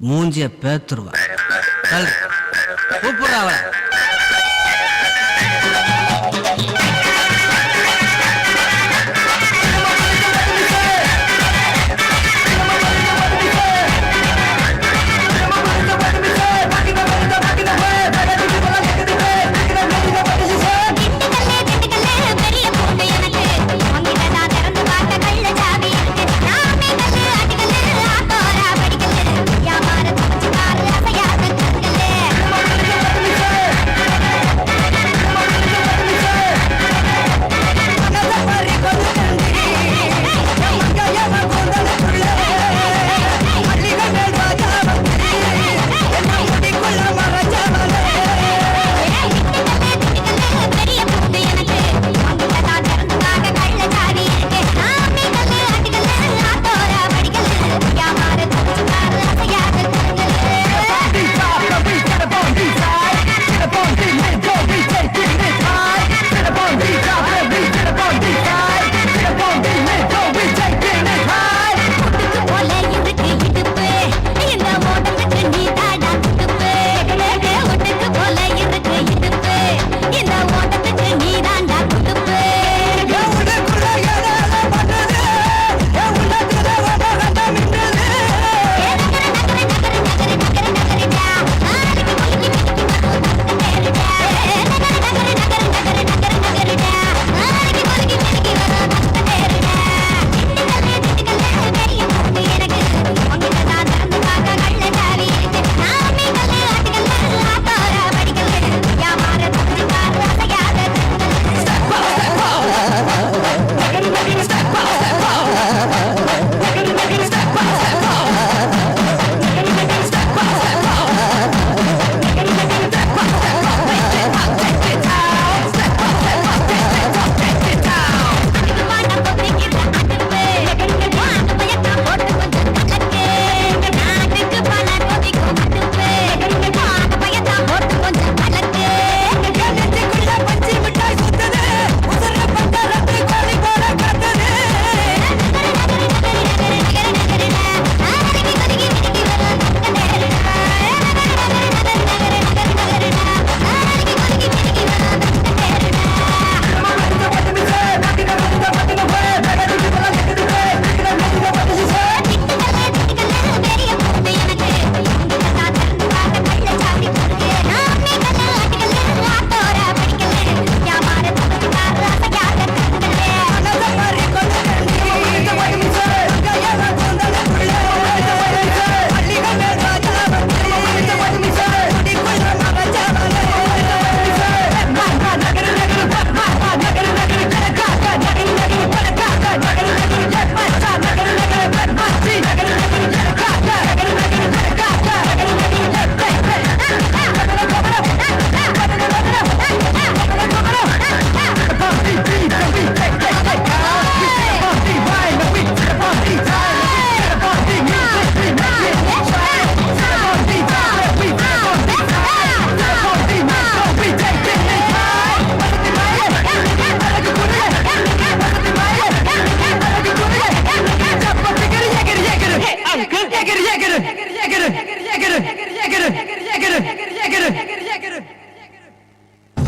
மூஞ்சிய பேத்துருவா கூப்பிடுறா அவளை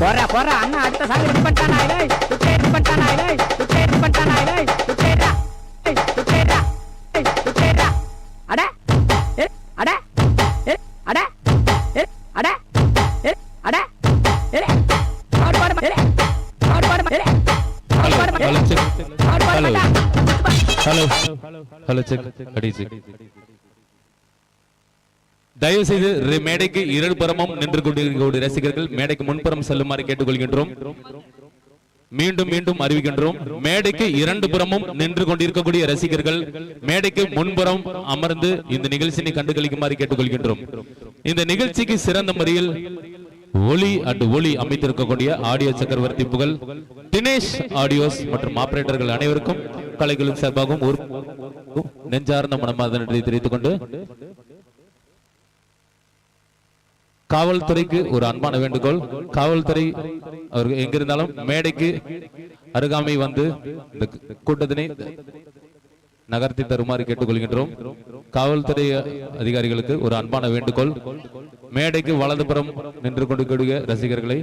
போறா போறா அண்ணா அடுத்த சாங் ரெடி பண்ணிட்டானா இல்லை ரெடி பண்ணிட்டானா இல்லை ரெடி பண்ணிட்டானா இல்லை சுத்தேடா சுத்தேடா சுத்தேடா அட அட அட அட அட ஹலோ செக் அடிச்சு தயவு செய்து மேடைக்கு இரண்டு புறமும் நின்று கொண்டிருக்கக்கூடிய ரசிகர்கள் மேடைக்கு முன்புறம் செல்லுமாறு கேட்டுக்கொள்கின்றோம். மீண்டும் மீண்டும் அறிவிக்கின்றோம், மேடைக்கு இரண்டு புறமும் நின்று கொண்டிருக்கக்கூடிய ரசிகர்கள் மேடைக்கு முன்புறம் அமர்ந்து இந்த நிகழ்ச்சியை கண்டுகளிக்குமாறு கேட்டுக்கொள்கின்றோம். இந்த நிகழ்ச்சிக்கு சிறந்த முறையில் ஒளி அமைத்திருக்கக்கூடிய ஆடியோ சக்கரவர்த்தி புகழ் தினேஷ் ஆடியோஸ் மற்றும் ஆபரேட்டர்கள் அனைவருக்கும் கலைகளின் சார்பாகவும் ஒரு நெஞ்சார்ந்த மனமார்ந்த நன்றியை தெரிவித்துக் கொண்டு காவல்துறைக்கு ஒரு அன்பான வேண்டுகோள். காவல்துறை அவர்கள் எங்கிருந்தாலும் மேடைக்கு அருகாமை வந்து இந்த கூட்டத்தினை நகர்த்தி தருமாறு கேட்டுக்கொள்கின்றோம். காவல்துறை அதிகாரிகளுக்கு ஒரு அன்பான வேண்டுகோள், மேடைக்கு வலதுபுறம் நின்று கொண்டிருக்கக்கூடிய ரசிகர்களை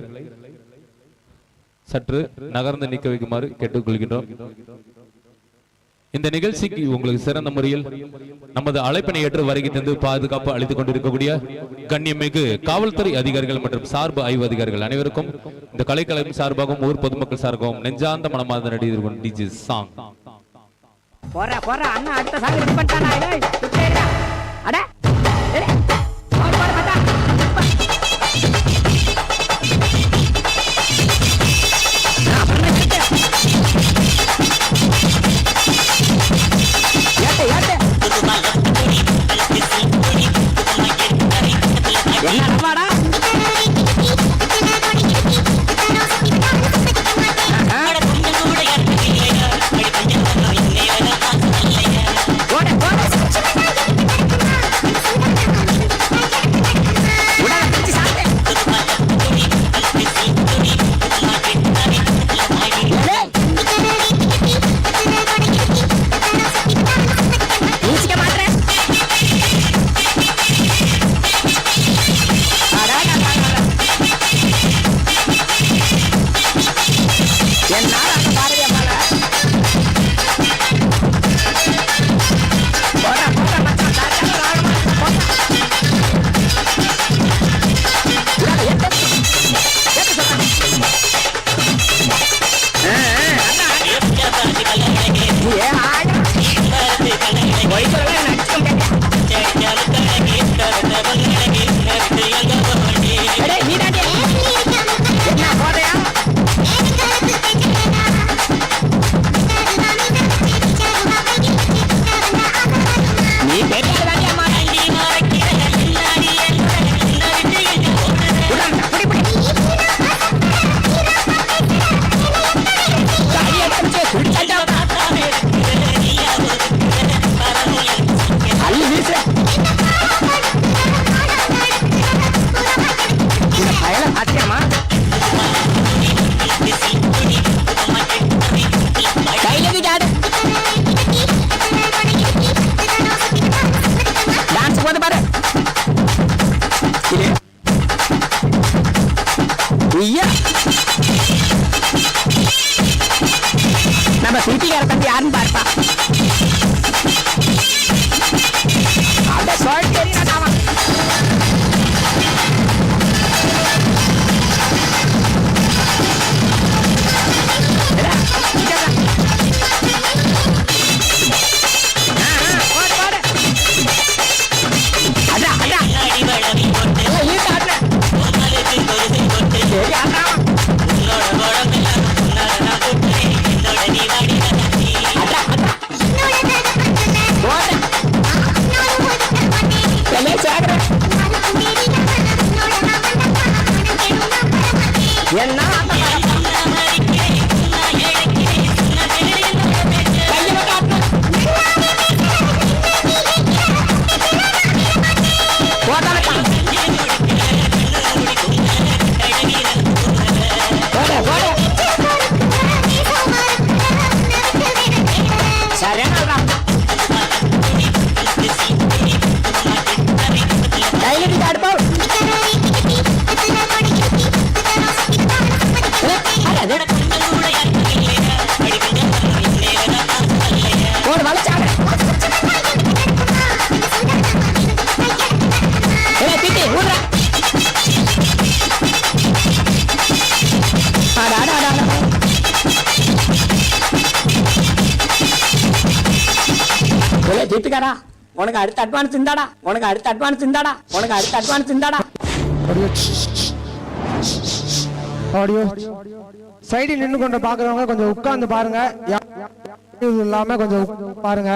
சற்று நகர்ந்து நீக்க வைக்குமாறு கேட்டுக்கொள்கின்றோம். இந்த நிகழ்ச்சிக்கு உங்களுக்கு சிறந்த முறையில் நமது அழைப்பினை ஏற்று வருகை தந்து பாதுகாப்பு அளித்துக் கொண்டிருக்கக்கூடிய கண்ணியமிகு காவல்துறை அதிகாரிகள் மற்றும் சார்பு ஆய்வு அதிகாரிகள் அனைவருக்கும் இந்த கலைக்கழகம் சார்பாகவும் ஊர் பொதுமக்கள் சார்பாகவும் நெஞ்சார்ந்த மனமார்ந்த நடிகர் டிஜே சாங். போறா போறா அண்ணா அடுத்த சாங் ரெடி பண்ணிட்டானா இல்லை சுத்தேடா அட நம்ம சிபிகார பத்தி யாருன்னு பார்ப்பா அத சொல்ல தெரியல வீட்டுக்காரா உனக்கு அடுத்த அட்வான்ஸ் இந்தாடா, உனக்கு அடுத்த அட்வான்ஸ் இந்தாடா, உனக்கு அடுத்த அட்வான்ஸ் இந்தாடா. ஆடியோ சைடில் நின்று கொண்டு பாக்குறவங்க கொஞ்சம் உட்கார்ந்து பாருங்க, இல்லாம கொஞ்சம் பாருங்க.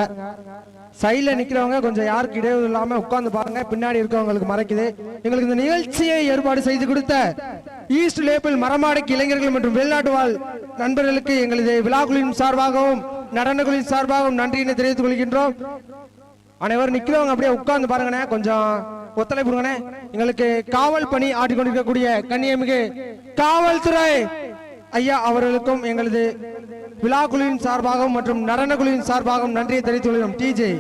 சைட்ல நிக்கிறவங்க கொஞ்சம் யாருக்கு இடையூறு இல்லாம உட்கார்ந்து பாருங்க, பின்னாடி இருக்கவங்களுக்கு மறைக்குது. எங்களுக்கு இந்த நிகழ்ச்சியை ஏற்பாடு செய்து கொடுத்த ஈஸ்ட் லேபிள் மரமாடைக்கு இளைஞர்கள் மற்றும் வெளிநாட்டு வாழ் நண்பர்களுக்கு எங்களது விழாக்குழுவின் சார்பாகவும் நடனக்குழுவின் சார்பாகவும் நன்றியினை தெரிவித்துக் கொள்கின்றோம். அனைவரும் நிக்கிறவங்க அப்படியே உட்கார்ந்து பாருங்கண்ணே, கொஞ்சம் ஒத்துழைப்புங்கண்ணே. எங்களுக்கு காவல் பணி ஆட்டிக்கொண்டிருக்கக்கூடிய கண்ணியமிகு காவல்துறை ஐயா அவர்களுக்கும் எங்களது விழாக்குழுவின் சார்பாகவும் மற்றும் நடன குழுவின் சார்பாகவும் நன்றியை தெரிவித்துக் கொள்கிறோம். டிஜே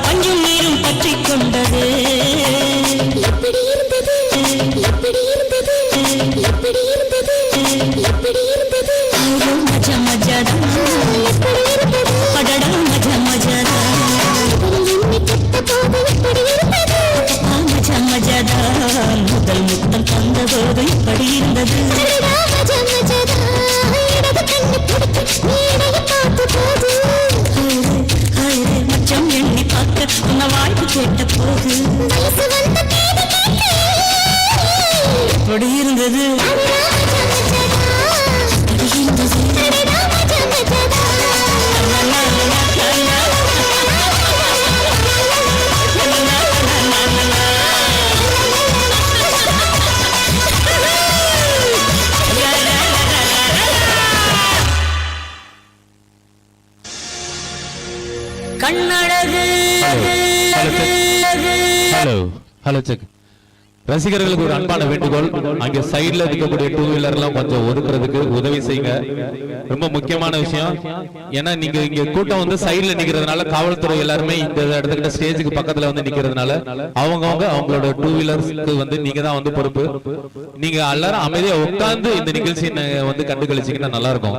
பஞ்சும் நீரும் எப்படி இருந்தது மச்சம் எண்ணி பார்க்க உன்ன வாழ்வு கேட்ட போது எப்படி இருந்தது கண்ணழகு ஹலோ செக் ரசிகர்களுக்கு ஒரு அன்பான வேண்டுகோள், அங்க சைடுல இருக்கக்கூடிய டூ வீலர் எல்லாம் கொஞ்சம் ஒதுக்குறதுக்கு உதவி செய்யுங்க. ரொம்ப முக்கியமான விஷயம். ஏன்னா நீங்க இங்க கூட்டம் வந்து சைடுல நிக்கிறதுனால காவல்துறை எல்லாருமே இந்த இடத்துக்கிட்ட ஸ்டேஜுக்கு பக்கத்துல வந்து நிக்கிறதுனால அவங்களோட டூ வீலர்ஸ்க்கு வந்து நீங்க தான் வந்து பொறுப்பு. நீங்க எல்லாரும் அமைதியா உட்கார்ந்து இந்த நிகழ்ச்சி வந்து கண்டுகளிச்சீங்கன்னா நல்லா இருக்கும்.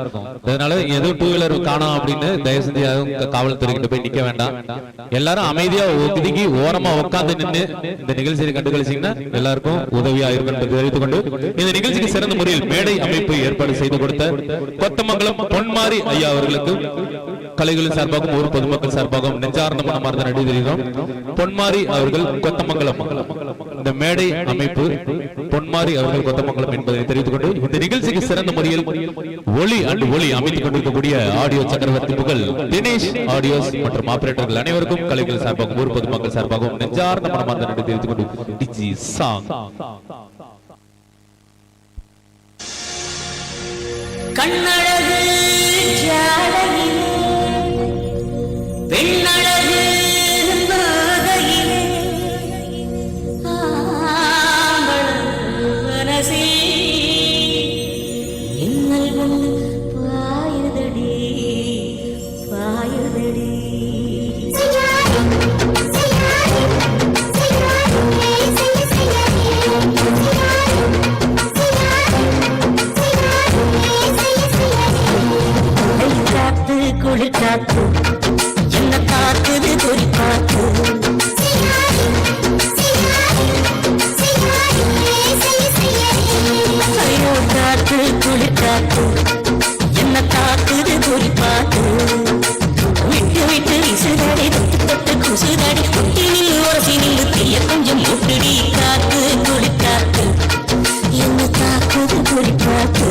அதனால ஏதோ டூ வீலர் காணோம் அப்படின்னு தயவு செஞ்சு யாரும் காவல்துறை கிட்ட போய் நிக்க வேண்டாம். எல்லாரும் அமைதியா ஒதுக்கி ஓரமா உட்கார்ந்து நின்று இந்த நிகழ்ச்சியை கண்டுகளிச்சீங்கன்னா எல்லாருக்கும் உதவியா இருக்கும் என்று தெரிவித்துக் கொண்டு இந்த நிகழ்ச்சிக்கு சிறந்த முறையில் மேடை அமைப்பு ஏற்பாடு செய்து கொடுத்த கொத்தமங்கலம் பொன்மாரி ஐயா அவர்களுக்கு கலைகளின் சார்பாகவும் ஊர் பொதுமக்கள் சார்பாகவும் நெஞ்சார்ந்த மனமார்ந்த நன்றி தெரிவிக்கிறோம். பொன்மாரி அவர்கள் கொத்தமங்கலம், இந்த மேடை அமைப்பு பொன்மாரி அவர்கள் கொத்தமங்கலம் என்பதை தெரிவித்துக் கொண்டு இந்த நிகழ்ச்சிக்கு சிறந்த முறையில் ஒளி அமைத்துக் கொண்டிருக்கக்கூடிய ஆடியோ சக்கரவர்த்தி புகழ் தினேஷ் ஆடியோஸ் மற்றும் ஆபரேட்டர்கள் அனைவருக்கும் கலைகள் சார்பாகவும் ஊர் பொதுமக்கள் சார்பாகவும் நெஞ்சார்ந்த மனமார்ந்த நன்றி தெரிவித்துக் கொண்டு டிஜி சாங் கண்ணழகு ஜாடையிலே பெண்ணழகு நாகையிலே ஆம்பள மனசே இன்னல் கொண்டு பாயுதடி பாயுதடி குளிக்காத்து என்ன காத்துது குறிப்பாத்து ஐயோ காத்து குளிக்காத்து என்ன காத்துது குறிப்பாத்து விட்டு விட்டு விசுதாடி தொட்டு தொட்டு குசுதாடி குட்டினில் உரசினில் தீய கொஞ்சம் முட்டுடி காத்து குளிக்காத்து என்ன காத்துது குறிப்பாத்து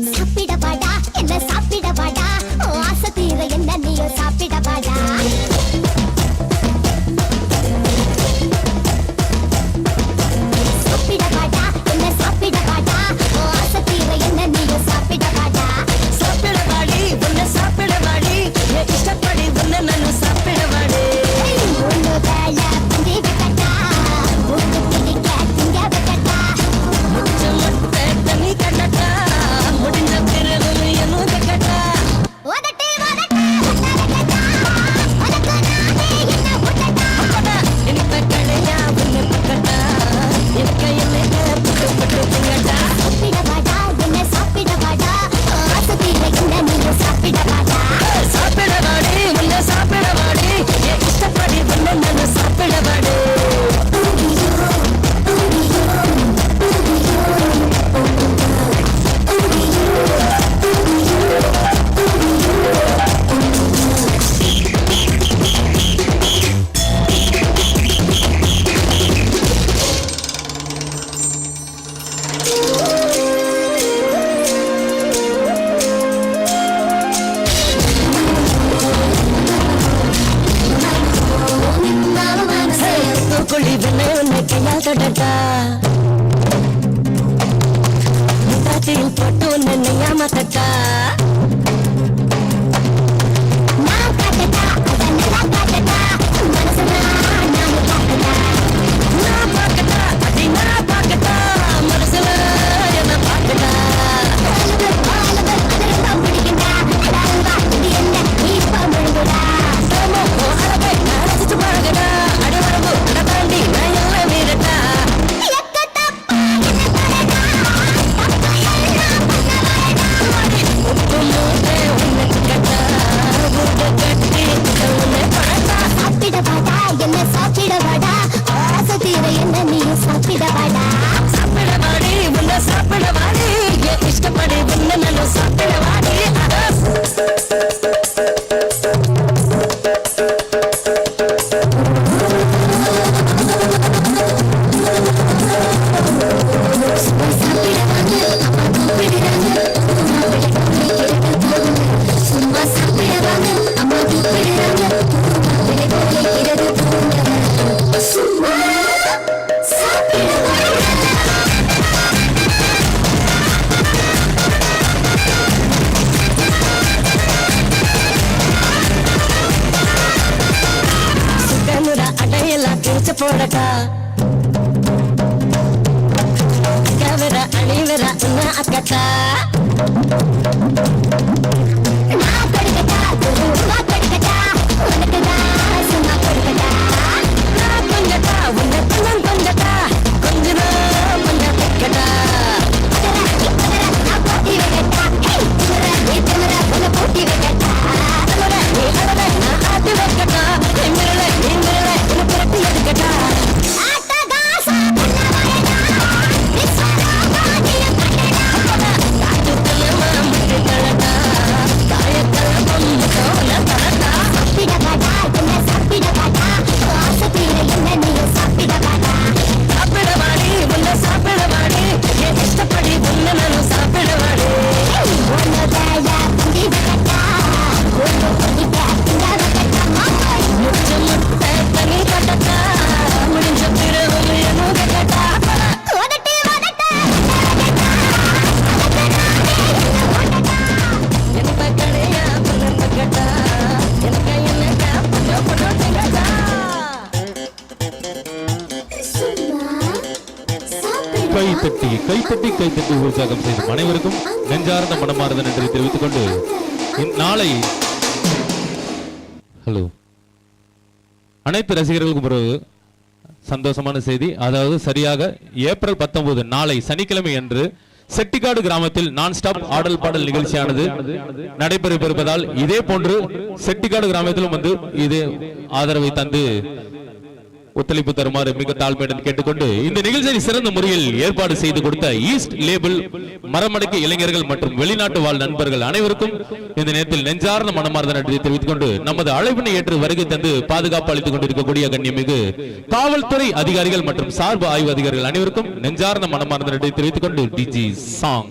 சாப்பிடவாடா என்ன சாப்பிடவாடா ஆசை தீர என்ன நீயோ சாப்பிடவாடா சாப்பிடவாடா என்ன சாப்பிடவாடா ஆசை தீர என்ன நீயோ சாப்பிடவாடா சாப்பிடவாடி உன்னை சாப்பிடவாடி என் இஷ்டப்படி உன்னை நான் சாப்பிடவாடி ஒன்று வேலை பந்தி விட்டா ஒன்று பிடிக்க திங்க விட்டா முச்ச முட்டை தண்ணி கட்டட்டா முடிஞ்ச பிறகு என்ன கட்டட்டா ஒதட்டி ஒதட்டி விட்டா உனக்கு நானே என்ன விட்டா இனிப்ப கடையா உன்னை பக்கட்டா இருக்க என்னை புட்டு திங்கட்டா சாப்பிடவாடா என்ன சாப்பிடவாடா ஆசை தீர என்ன நீயோ சாப்பிடவாடா சாப்பிடவாடி உன்னை சாப்பிடவாடி என் இஷ்டப்படி உன்னை நான் சாப்பிடவாடி தூக்குழி வெண்ணை உன்னை கையால் தொடட்டா தாச்சியில் போட்டு உன்னை நெய்யாம தட்டா நான் காட்டட்டா அதெல்லாம் காட்டட்டா மனசுல நானே காட்டட்டா நான் பார்க்கட்டா அடி நான் பார்க்கட்டா மனசுல என்ன பார்க்கட்டா அதெல்லாம் பிடிக்கண்டா அடாவா இது என்ன நீ இப்ப முழுங்குடா அழகை நான் ரசிச்சு பழகடா அடி வரம்பு அட தாண்டி நான் எல்லாம் வீரட்டா எக்க தப்பா என்ன தரடா தப்பா எல்லாம் பண்ண உப்பு மூட்டை உன்னை கட்டா ஊட்ட கட்டி உன்னை பழட்டா சாப்பிடவாடா என்ன சாப்பிடவாடா ஆசை தீர என்ன நீ சாப்பிடவாடா சாப்பிடவாடி உன்னை சாப்பிடவாடி என் இஷ்டப்படி உன்னை நான் சாப்பிடவாடி சும்மா சாப்பிடவாங்க அம்மா கூப்பிடுறாங்க சும்மா சாப்பிடவாங்க சுகமுற அடையெல்லாம் பிரிச்சு போடட்டா கவர அணிவர உன்ன அக்கட்டா நான் கொடுக்கட்டா ரூபா கொடுக்கட்டா உனக்கு தான் சும்மா கொடுக்கட்டா நான் கொஞ்சட்டா உன்னை கொஞ்சட்டா கொஞ்சம் கொஞ்சம் தைக்கட்டா நான் போட்டி வைக்கட்டா திமுற உன்னை போட்டி வைக்கட்டா நீ அழக நான் ஆட்டி வைக்கட்டா மிரள நீ மிரள உன்னை புரட்டி எடுக்கட்டா ஆட்டகாசா பண்ணவாயடா விஸ்வரா பாடிய கட்டடா காட்டுக்கலமா முட்டு தழட்டா காயக்கலமா முட்டோல தழட்டா சாப்பிடவாடா என்ன சாப்பிடவாடா ஆசை தீர என்ன நீயோ சாப்பிடவாடா சாப்பிடவாடி உன்னை சாப்பிடவாடி என் இஷ்டப்படி உன்னை நான் சாப்பிடவாடி ஒன்று வேலை பந்தி விட்டா ஒன்று பிடிக்க திங்க விட்டா மாமாய் முச்ச முட்டை தண்ணி கட்டட்டா முடிஞ்ச பிறகு என்ன கட்டட்டா ஒதட்டி ஒதட்ட எனக்கு கடையா புண்ணு கட்டா எனக்கு என்னக்கா பொண்ணு கட்டா கைத்தட்டி உற்சாகம் செய்யும் அனைவருக்கும் நெஞ்சார்ந்த மனமார்ந்த நன்றி தெரிவித்துக் கொண்டு நாளை ஹலோ அனைத்து ரசிகர்களுக்கும் ஒரு சந்தோஷமான செய்தி. அதாவது சரியாக ஏப்ரல் 19 நாளை சனிக்கிழமை அன்று செட்டிக்காடு கிராமத்தில் நான் ஸ்டாப் ஆடல் பாடல் நிகழ்ச்சியானது நடைபெறவிருப்பதால் இதே போன்று செட்டிக்காடு கிராமத்திலும் வந்து இதே ஆதரவை தந்து ஒத்துழைப்பு தருமாறு மிக தாழ்மையுடன் கேட்டுக்கொண்டு இந்த நிகழ்ச்சியை சிறந்த முறையில் ஏற்பாடு செய்து கொடுத்த ஈஸ்ட் லேபிள் மரமடக்கி இளைஞர்கள் மற்றும் வெளிநாட்டு வாழ் நண்பர்கள் அனைவருக்கும் இந்த நேரத்தில் நெஞ்சார்ந்த மனமார்ந்த நன்றி தெரிவித்துக் கொண்டு நமது அழைப்பினை ஏற்று வருகை தந்து பாதுகாப்பு அளித்துக் கொண்டிருக்கக்கூடிய கண்ணியமிகு காவல்துறை அதிகாரிகள் மற்றும் சார்பு ஆய்வு அதிகாரிகள் அனைவருக்கும் நெஞ்சார்ந்த மனமார்ந்த நன்றி தெரிவித்துக் கொண்டு டிஜி சாங்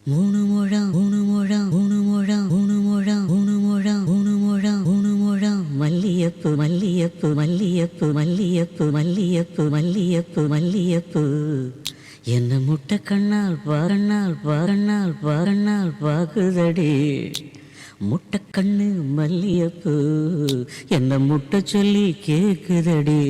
மூணு முழம் மூணு முழம் மூணு முழம் மூணு முழம் மூணு முழம் மூணு முழம் மூணு முழம் மல்லியப்பு மல்லியப்பு மல்லியப்பு மல்லியப்பு மல்லியப்பு மல்லியப்பு மல்லியப்பு என்ன முட்டை கண்ணால் பாகண்ணால் பாகண்ணால் பாகண்ணால் பாகுதடி முட்டை கண்ணு மல்லியப்பு என்ன முட்டை சொல்லி கேக்குதடி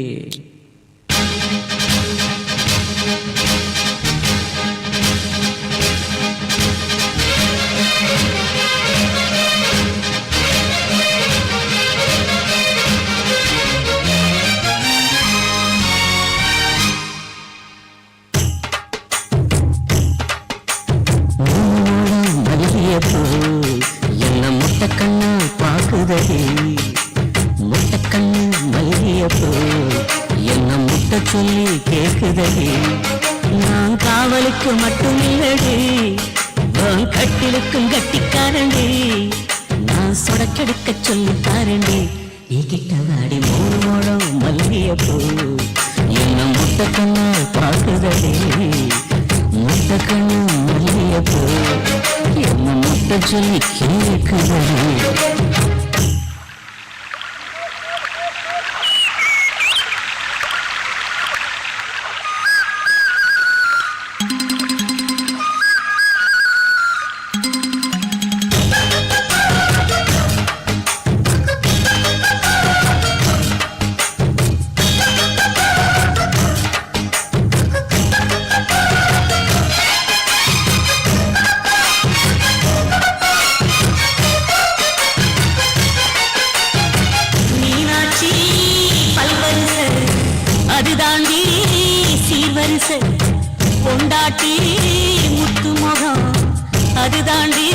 என்ன முட்டைக்கண்ணால் பாக்குதடி முட்டைக்கண்ணு மல்லியப்பூ என்ன முட்டை சொல்லி கேக்குதடி நான் காவலுக்கு மட்டும் இல்லடி கட்டிலுக்கும் கட்டிக்காரண்டி நான் சொடக்கெடுக்க சொல்லி தாரண்டி நீ கிட்ட வாடி மூணு முழம் மல்லியப்பூ என்ன முட்டைக்கண்ணால் பாக்குதடி முட்டைக்கண்ணு மல்லியப்பூ என்ன முட்டை சொல்லி கேக்குதடி பொண்டாட்டி முத்து முகம் அதுதாண்டி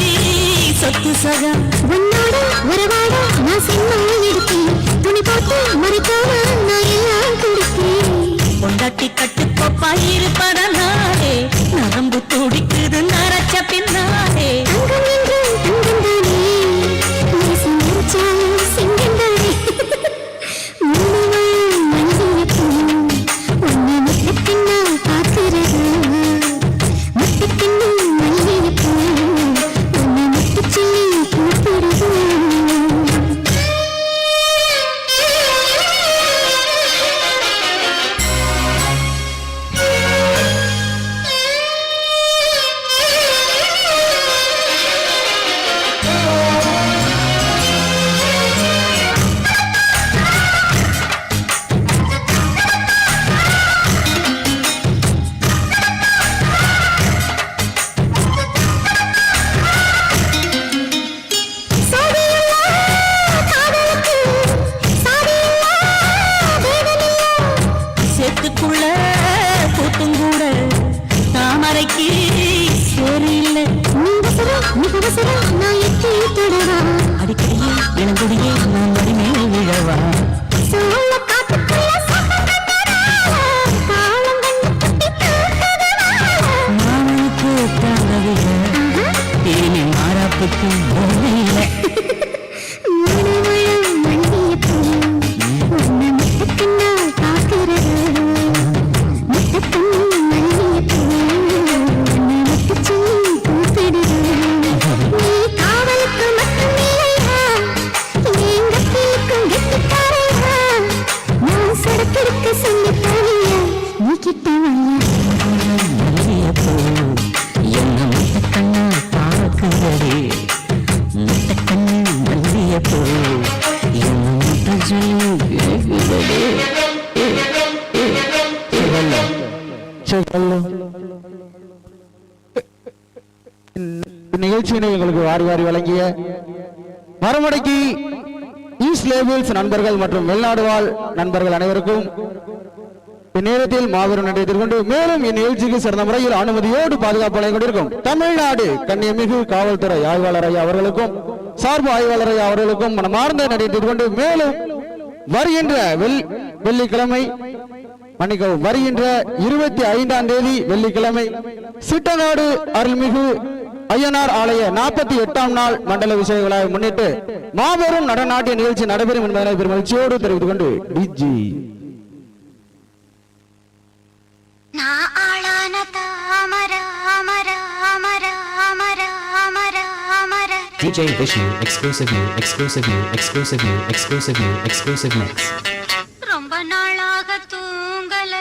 சொத்து சகம் உன்னோட உறவாட நான் சின்ன எடுத்தேன் துணி போட்டு மறைக்காம நான் எல்லாம் கொடுத்தேன் பொண்டாட்டி கட்டுக்கோப்பா இருப்பதனாலே நரம்பு துடிக்குது நரச்ச பின்னாலே தங்கம் என்று தங்கம் தானே நேசம் நினைச்சாலும் சிங்கம் தானே மூணு மல்லியப்பூ உன்னை முட்டப்பின்னால் பார்க்கிறது முட்டப்பின்னு மல்லியப்பூ உன்னை முட்டு சொல்லி கூப்பிடுது சேத்துக்குள்ள கூட்டும் கூட தாமரைக்கு சரியில்லை நான் எட்டி தொடவா அடிக்கடியே இளங்குடியே நான் வரிமேல் விழவா சோழ காட்டுக்குள்ள மாமனுக்கு தாங்கவில்லை இனி மாறாப்புக்கு இல்லை மல்லியப்பூ என்ன முட்டைக்கண்ணால் பார்க்குதடி முட்டைக்கண்ணு மல்லியப்பூ என்ன முட்டை சொல்லி கேக்குதடி நிகழ்ச்சியினை எங்களுக்கு வாரி வாரி வழங்கிய மரமடக்கி ஈஸ்ட் லேபிள்ஸ் நண்பர்கள் மற்றும் வெளிநாடு வாழ் நண்பர்கள் அனைவருக்கும் இந்நேரத்தில் மாபெரும் நன்றி கொண்டு மேலும் இந்நிகழ்ச்சிக்கு சிறந்த முறையில் அனுமதியோடு பாதுகாப்பு வழங்கிக் கொண்டிருக்கும் தமிழ்நாடு கண்ணியமிகு காவல்துறை ஆய்வாளர் ஐயா அவர்களுக்கும் சார்பு ஆய்வாளர் ஐயா அவர்களுக்கும் மனமார்ந்த நன்றி கொண்டு மேலும் வருகின்ற வெள்ளிக்கிழமை மன்னிக்கவும் வருகின்ற 25ஆம் தேதி வெள்ளிக்கிழமை சிட்டநாடு அருள்மிகு ஐயனார் ஆலய 48ஆம் நாள் மண்டல விசேஷ விழாவை முன்னிட்டு மாபெரும் நடனாட்டிய நிகழ்ச்சி நடைபெறும் என்பதனை பெருமகிழ்ச்சியோடு தெரிவித்துக் கொண்டு டிஜி DJ Vishnu, exclusive mix. ரொம்ப நாளாக தூங்கல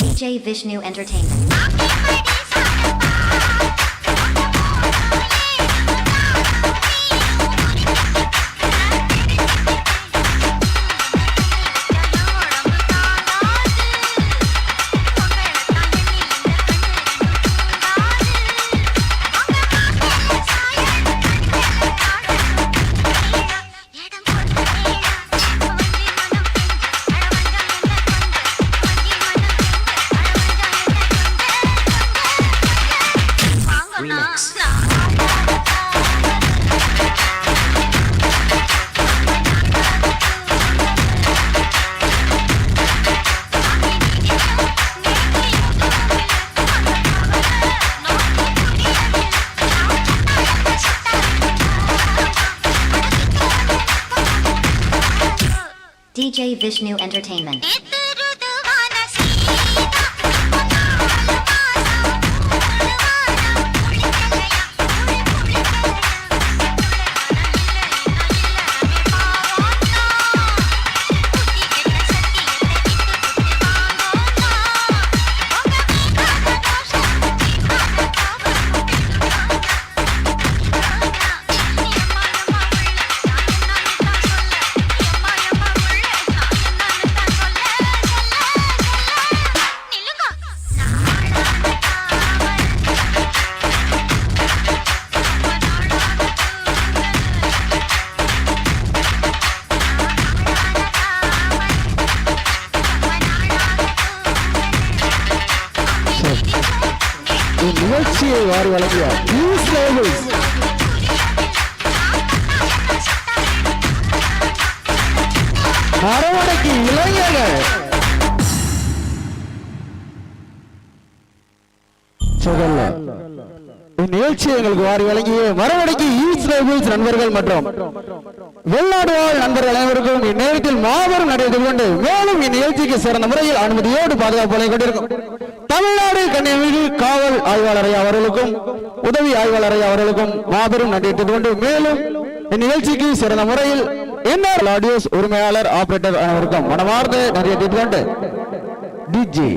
DJ Vishnu Entertainment. DJ Vishnu Entertainment. நிகழ்ச்சியை வாரி வழங்கிய மரவடைக்கு இளைஞர்கள் இந்நிகழ்ச்சியை எங்களுக்கு வாரி வழங்கிய மரவடைக்கு நண்பர்கள் மற்றும் வெளிநாடு வாழ் நண்பர்கள் அனைவருக்கும் இந்நேரத்தில் மாபெரும் நடைபெற்றுக் கொண்டு மேலும் இந்நிகழ்ச்சிக்கு சிறந்த முறையில் அனுமதியோடு பாதுகாப்பு வழங்கிக் கொண்டிருக்கும் தமிழ்நாடு கண்ணியமிகு காவல் ஆய்வாளர் அவர்களுக்கும் உதவி ஆய்வாளர் அவர்களுக்கும் மாபெரும் நன்றி கொண்டு மேலும் இந்நிகழ்ச்சிக்கு சிறந்த முறையில் என்ஆர் ஆடியோஸ் உரிமையாளர் ஆபரேட்டர் அனைவருக்கும் மனமார்ந்த நன்றி கொண்டு டிஜி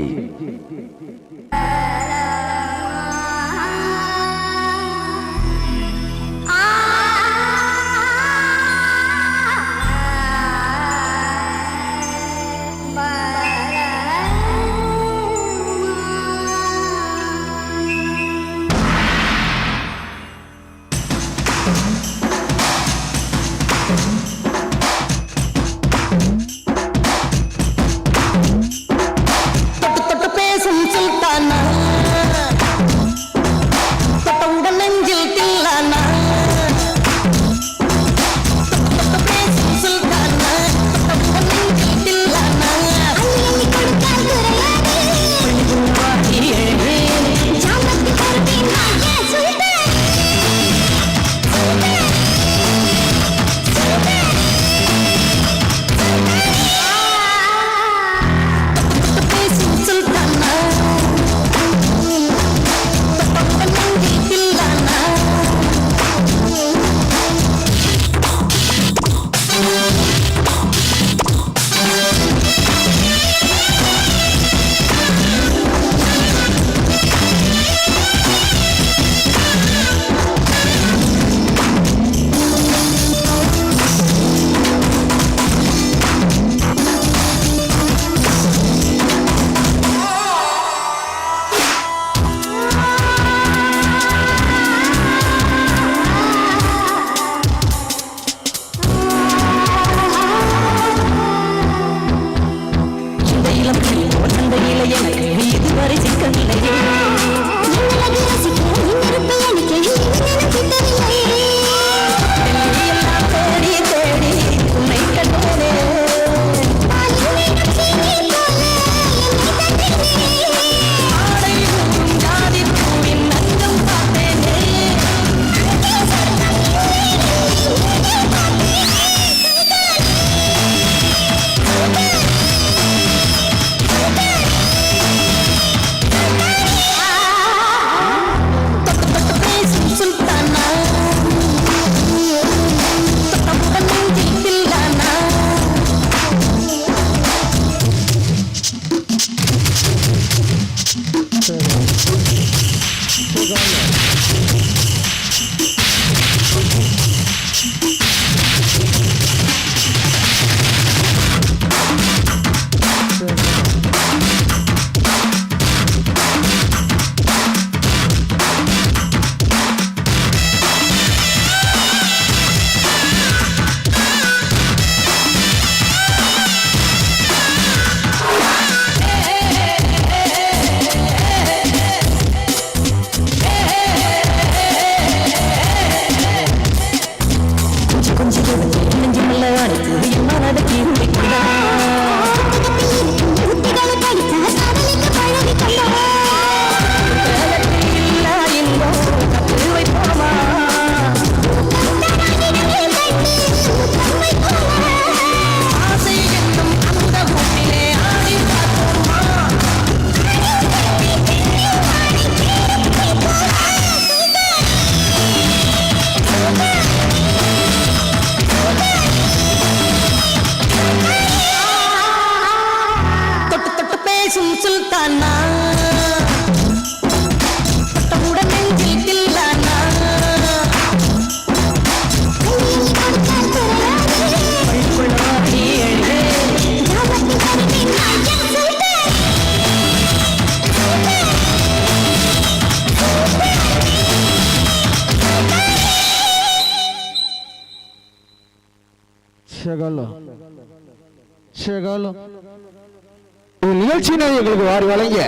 நிகழ்ச்சியினை எங்களுக்கு வாரி வழங்கிய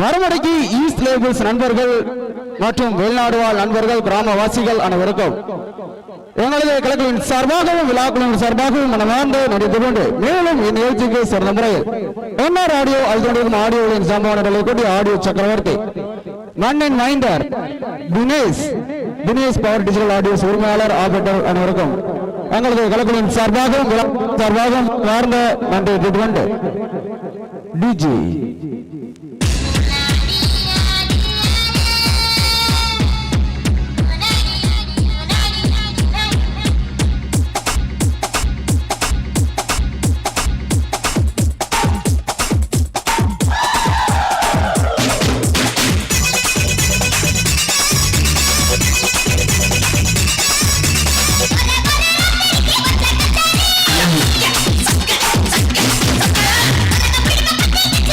மரமடைக்கு ஈஸ்ட் லேபிள்ஸ் நண்பர்கள் மற்றும் வெளிநாடு வாழ் நண்பர்கள் கிராமவாசிகள் அனைவருக்கும் எங்களது கலைகளின் சார்பாகவும் விழாக்களின் சார்பாகவும் மனமார்ந்த நடித்து கொண்டு மேலும் இந்நிகழ்ச்சிக்கு சிறந்த முறையில் என்ஆர் ஆடியோ அல்தொடரும் ஆடியோவின் சம்பவங்களை கொண்டு ஆடியோ சக்கரவர்த்தி மண்ணின் minder Dinesh power digital audios உரிமையாளர் ஆபரேட்டர் அனைவருக்கும் எங்களது கலைகளின் சார்பாகவும் வார்ந்த நன்றி கொண்டு டிஜி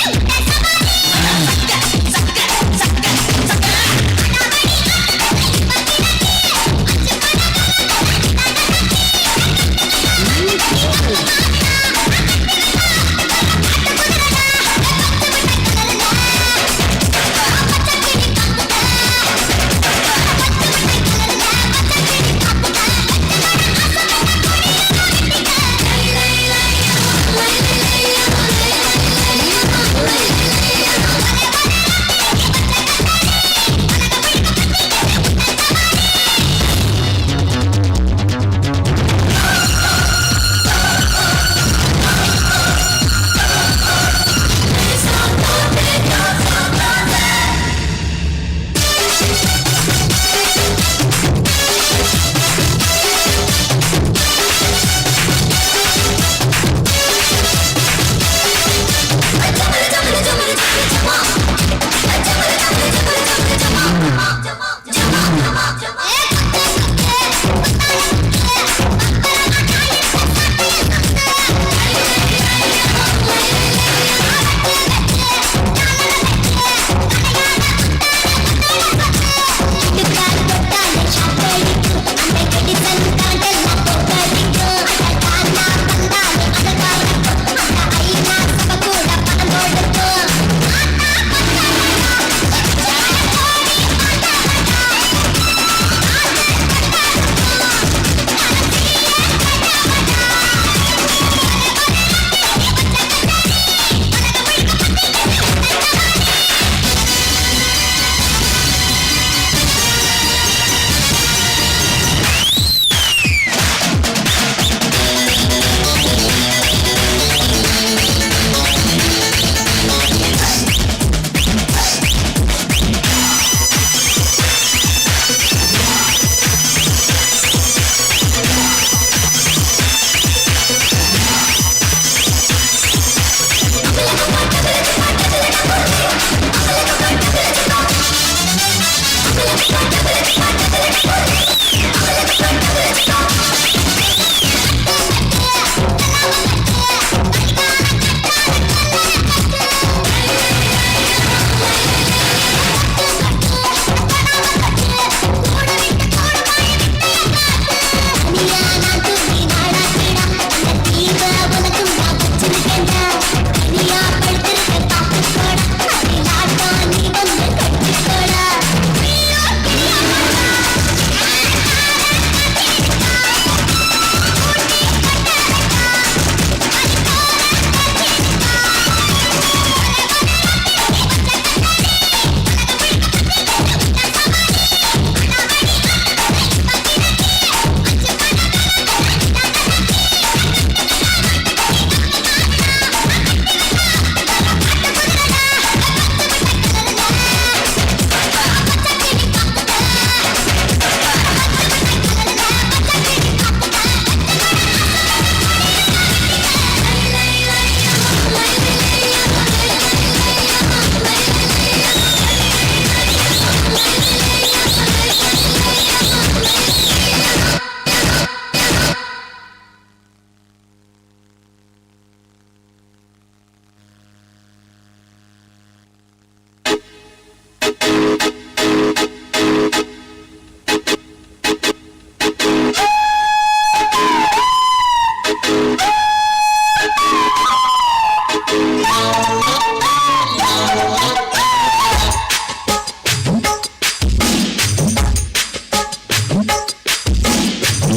Yes.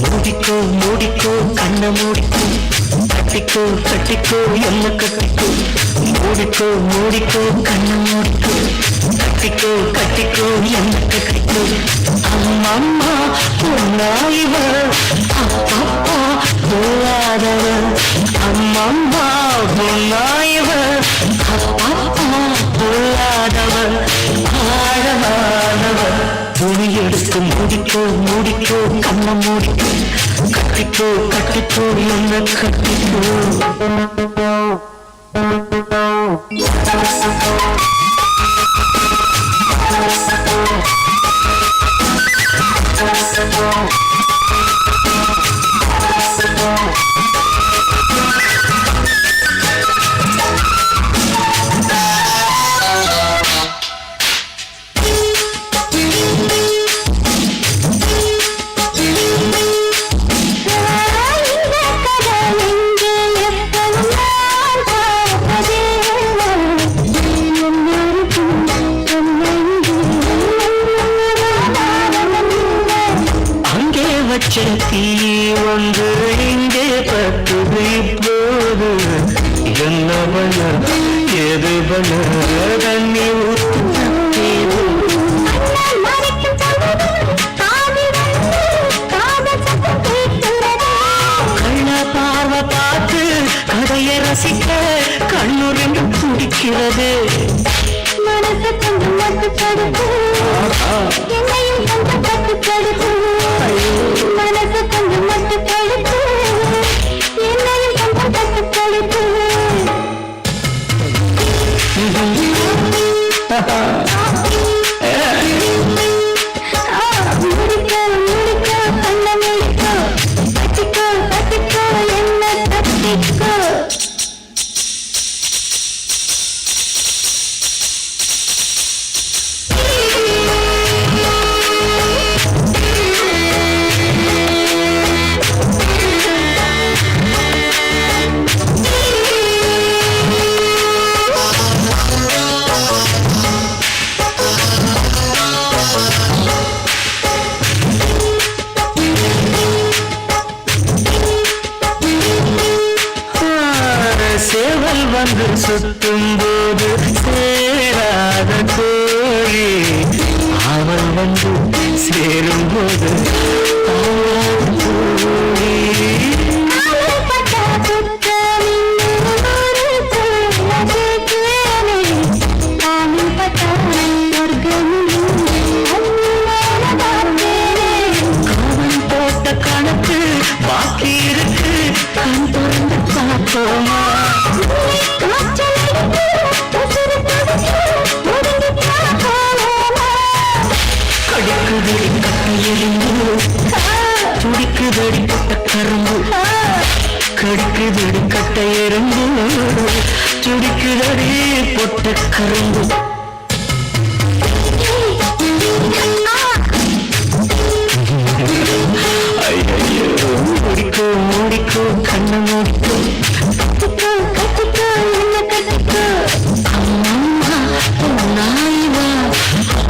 மூடிக்கோ மூடிக்கோ கண்ண மூடிக்கோ கட்டிக்கோ கட்டிக்கோ என்ன கட்டிக்கோ மூடிக்கோ மூடிக்கோ கண்ண மூடிக்கோ கட்டிக்கோ கட்டிக்கோ என்ன கட்டிக்கோ அம்மம்மா பொன்னாயிவ அப்பப்பா பொல்லாதவ அம்மம்மா பொன்னாயிவ அப்பப்பா பொல்லாதவ ஆழமானவ துணி எடுத்து மூடிக்கோ மூடிக்கோ கண்ண மூடிக்கோ கட்டிக்கோ கட்டிக்கோ என்ன கட்டிக்கோ தீ ஒன்று இங்கே பத்துது இப்போது என்ன பண்ண எது பண்ண தண்ணி கண்ண பார்வை பார்த்து கதையை ரசிக்க கண்ணு ரெண்டு துடிக்கிறது மனசு கொஞ்சம் மட்டுப்படுத்து என்னையும் கொஞ்சம் கட்டுப்படுத்து மனசு கொஞ்சம் மட்டுப்படுத்து என்னையும் கொஞ்சம் கட்டுப்படுத்து முடிக்கோ முடிக்கோ கண்ண முடிக்கோ கட்டிக்கோ கட்டிக்கோ என்ன கட்டிக்கோ சேவல் வந்து சுத்தும் போது சேராத கோழி அவள் வந்து சேரும் போது போட்ட கணக்கு பாக்கி இருக்கு கண் திறந்து பார்ப்போமா கடிக்குதடி கட்டையெறிந்து துடிக்குதடி பொட்ட கரும்பு கடிக்குதடி கட்டையெறிந்து துடிக்குதடி பொட்ட கரும்பு ஐயோ முடிக்கோ முடிக்கோ கண்ண முடிக்கோ கட்டிக்கோ கட்டிக்கோ என்ன கட்டிக்கோ அம்மம்மா பொன்னாயிவா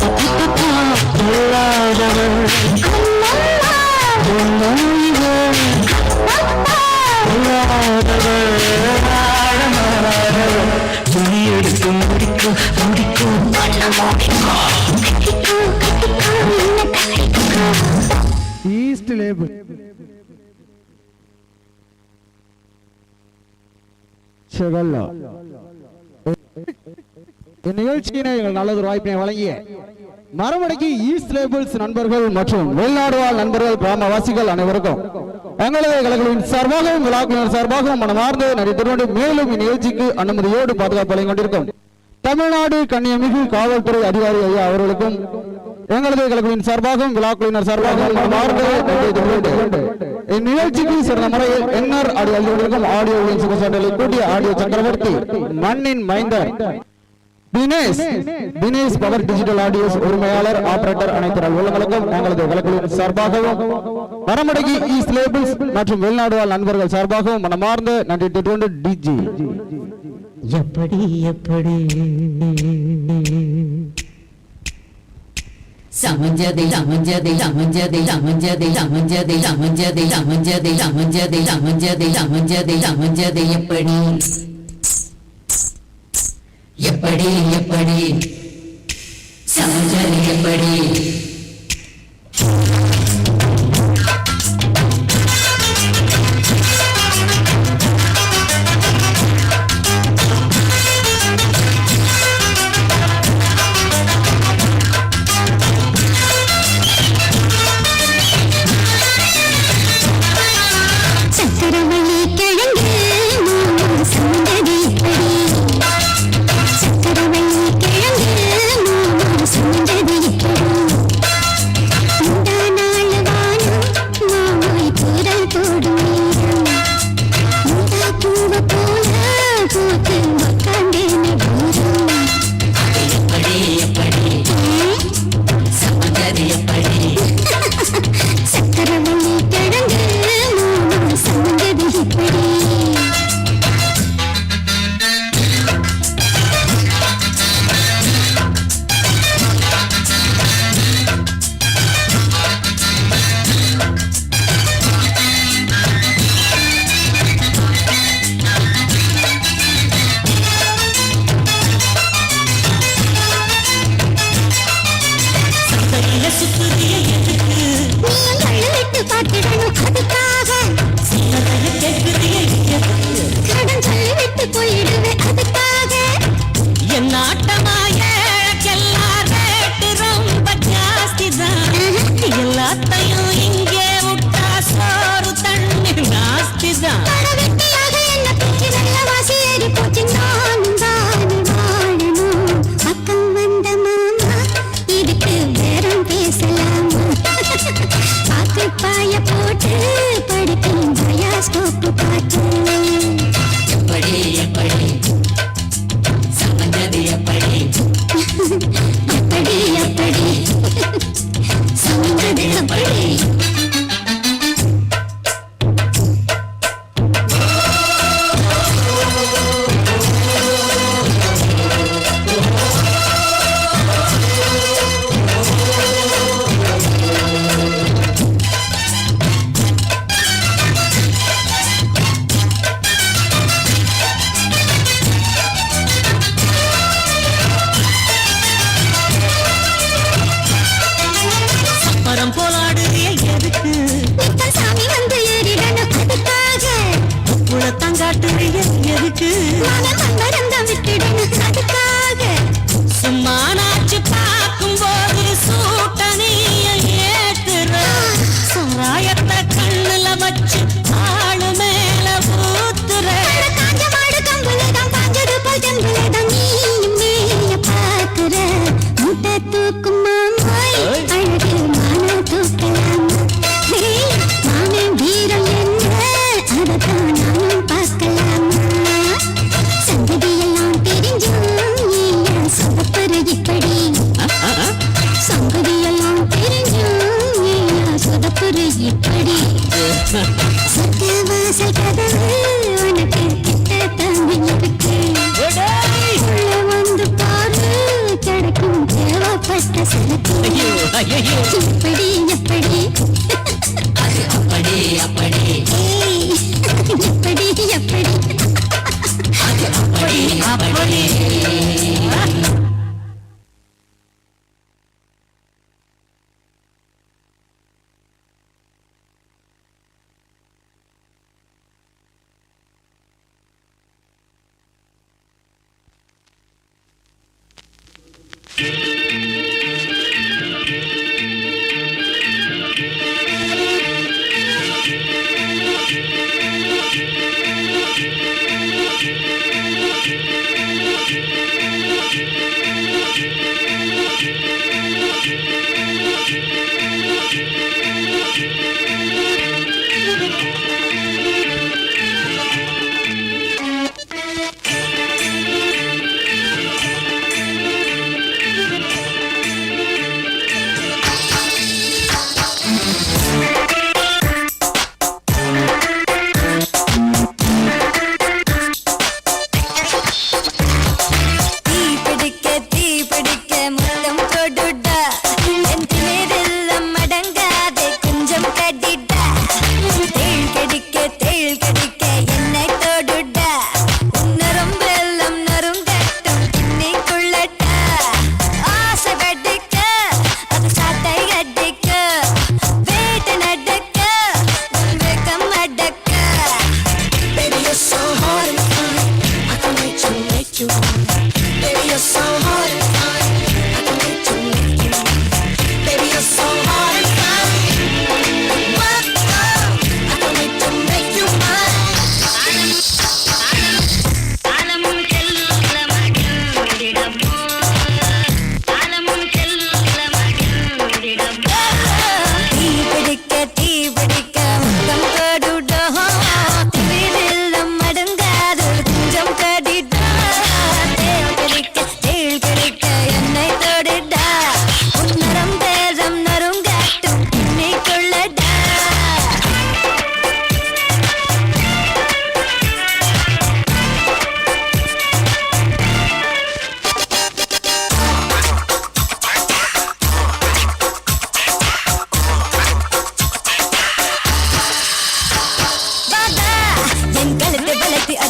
அப்பப்பா பொல்லாதவள் அம்மம்மா பொன்னாயிவா பொல்லாதவள் ஆழமானவள் துணி எடுத்து முடிக்கோ முடிக்கோ கண்ண முடிக்கோ கட்டிக்கோ கட்டிக்கோ என்ன கட்டிக்கோ ஈஸ்ட் லேபிள் செவல்லா இந்நிகழ்ச்சியினை எங்கள் நல்லதொரு வாய்ப்பினை வழங்கிய மரமடைக்கு ஈஸ்ட் லேபிள்ஸ் நண்பர்கள் மற்றும் வெளிநாடு வாழ் நண்பர்கள் கிராமவாசிகள் அனைவருக்கும் எங்களது கலைகளின் சார்பாகவும் விழாக்குழுவினர் சார்பாகவும் மனமார்ந்த நடித்துள்ளோடு மேலும் இந்நிகழ்ச்சிக்கு அனுமதியோடு பாதுகாப்பு வழங்கிக் கொண்டிருக்கும் தமிழ்நாடு கண்ணியமிகு காவல்துறை அதிகாரி ஐயா அவர்களுக்கும் எங்களது கலைகளின் சார்பாகவும் விழாக்குழுவினர் சார்பாகவும் மனமார்ந்த இந்நிகழ்ச்சிக்கு சிறந்த முறையில் என்ஆர் ஆடியோக்கும் ஆடியோவின் சுகசாட்டலை கூட்டிய ஆடியோ சக்கரவர்த்தி மண்ணின் மைந்தர் தினேஷ் பவர் டிஜிட்டல் ஆடியோஸ் உரிமையாளர் ஆபரேட்டர் அனைத்து அலுவலர்களுக்கும் எங்களது வழக்குகளின் சார்பாகவும் மரமடகி ஈஸ்ட் லேபிள்ஸ் மற்றும் வெளிநாடு வாழ் நண்பர்கள் சார்பாகவும் மனமார்ந்த நன்றி டிஜி எப்படி எப்படி சமஞ்சதை சமஞ்சதை சமஞ்சதை சமஞ்சதை சமஞ்சதை சமஞ்சதை சமஞ்சதை சமஞ்சதை சமஞ்சதை சமஞ்சதை சமஞ்சதை எப்படி எப்படி எப்படி சமஞ்சதை எப்படி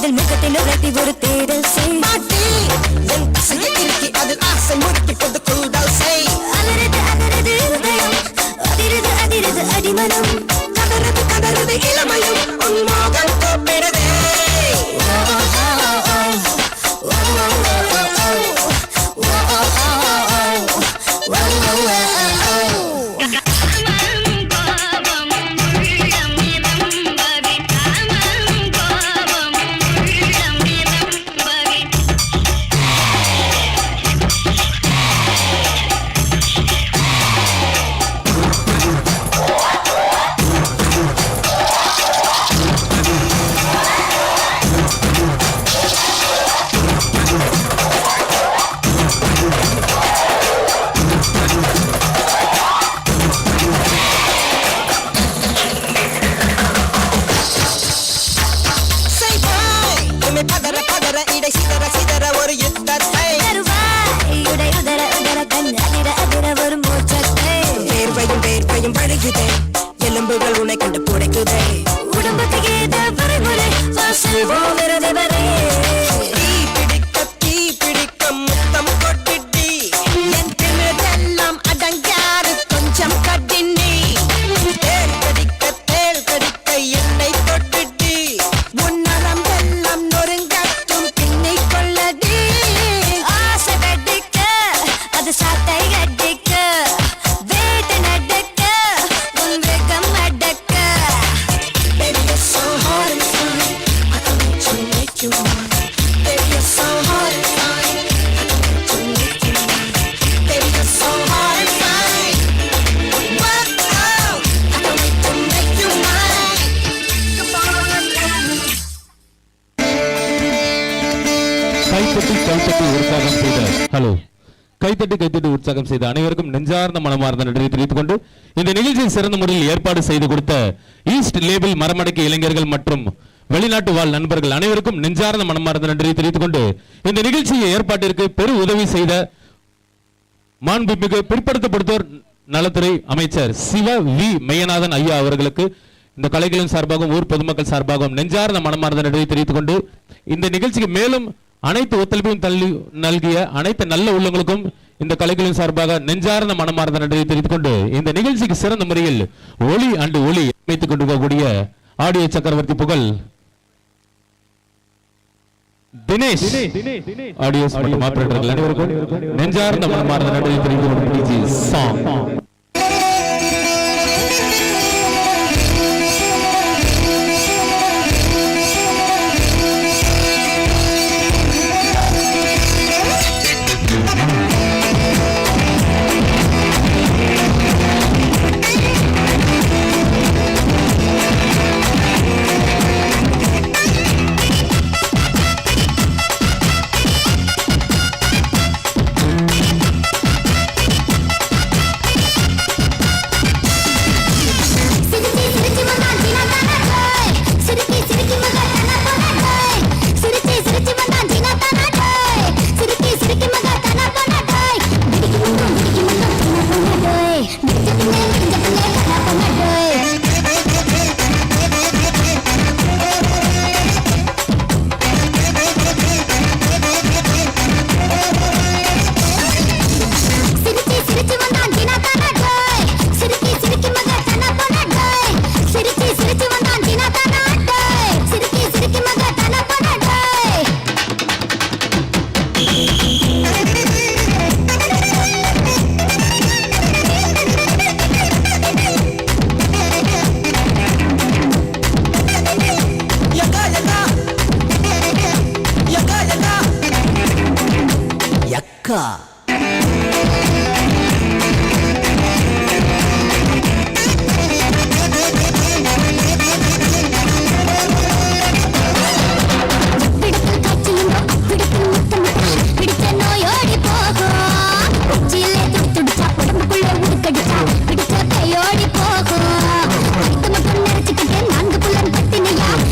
அதில் முகத்தில் உரத்தி ஒரு தேடல் செய் பாட்டி என் பசங்க இருக்கி அதில் ஆசை முறுக்கி பொது கூடல் செய் அலறுது அலறுது இருதயம் அதிருது அதிருது அடிமனம் கதறுது கதறுது இளமையும் உன் மோகம் கூப்பிடுதே எலும்புகள் உன்னை கண்டு புடைக்குதே உடம்புக்கு ஏத பரிமுறை வாசல் போகிறது வரை தீ பிடிக்க முத்தம் கொட்டிட்டி என் திமிரெல்லாம் அடங்காது கொஞ்சம் கட்டினி தேள் கடிக்க என்னை தொட்டுட்டி உன் நரம்பெல்லாம் நொறுங்கட்டும் பின்னை கொள்ளடி ஆசை கட்டிக்க அது சாட்டை கட்டிக்க வேட்டு நடக்க உன் வேகம் அடக்க Baby, you're so hard and fine. I can't wait to make you mine. Baby, you're so hard and fine. I can't wait to make you mine. Baby, you're so hard and fine. Whoa, I can't wait to make you mine. Come on, கைத்தட்டி உற்சாகம் செய்த hello கைத்தட்டி உற்சாகம் செய்த அனைவருக்கும் நெஞ்சார்ந்த மனமார்ந்த நன்றி தெரிவித்துக் கொண்டு இந்த நிகழ்ச்சியை சிறந்த முறையில் ஏற்பாடு செய்து கொடுத்த ஈஸ்ட் லேபிள் மரமடக்கி இளைஞர்கள் மற்றும் வெளிநாட்டு வாழ் நண்பர்கள் அனைவருக்கும் நெஞ்சார்ந்த மனமார்ந்த நன்றி தெரிவித்துக் கொண்டு இந்த நிகழ்ச்சியை ஏற்பாட்டிற்கு பெரு உதவி செய்த மாண்புமிகு பிற்படுத்தப்படுத்தோர் நலத்துறை அமைச்சர் சிவ வி மெய்யநாதன் ஐயா அவர்களுக்கு இந்த கலைகளின் சார்பாகவும் ஊர் பொதுமக்கள் சார்பாகவும் நெஞ்சார்ந்த மனமார்ந்த நன்றி தெரிவித்துக் கொண்டு இந்த நிகழ்ச்சிக்கு மேலும் அனைத்து ஒத்துழைப்பையும் நல்கிய அனைத்து நல்ல உள்ளங்களுக்கும் இந்த கலைகளின் சார்பாக நெஞ்சார்ந்த மனமார்ந்த நன்றியை தெரிவித்துக் கொண்டு இந்த நிகழ்ச்சிக்கு சிறந்த முறையில் ஒளி அமைத்துக் கொண்டிருக்கக்கூடிய ஆடியோ சக்கரவர்த்தி புகழ் தினேஷ் ஆடியோஸ் மற்றும் ஆபரேட்டர்கள் அனைவருக்கும் நெஞ்சார்ந்த மனமார்ந்த நன்றியை தெரிவித்துக் கொண்டு சாங் Yakka.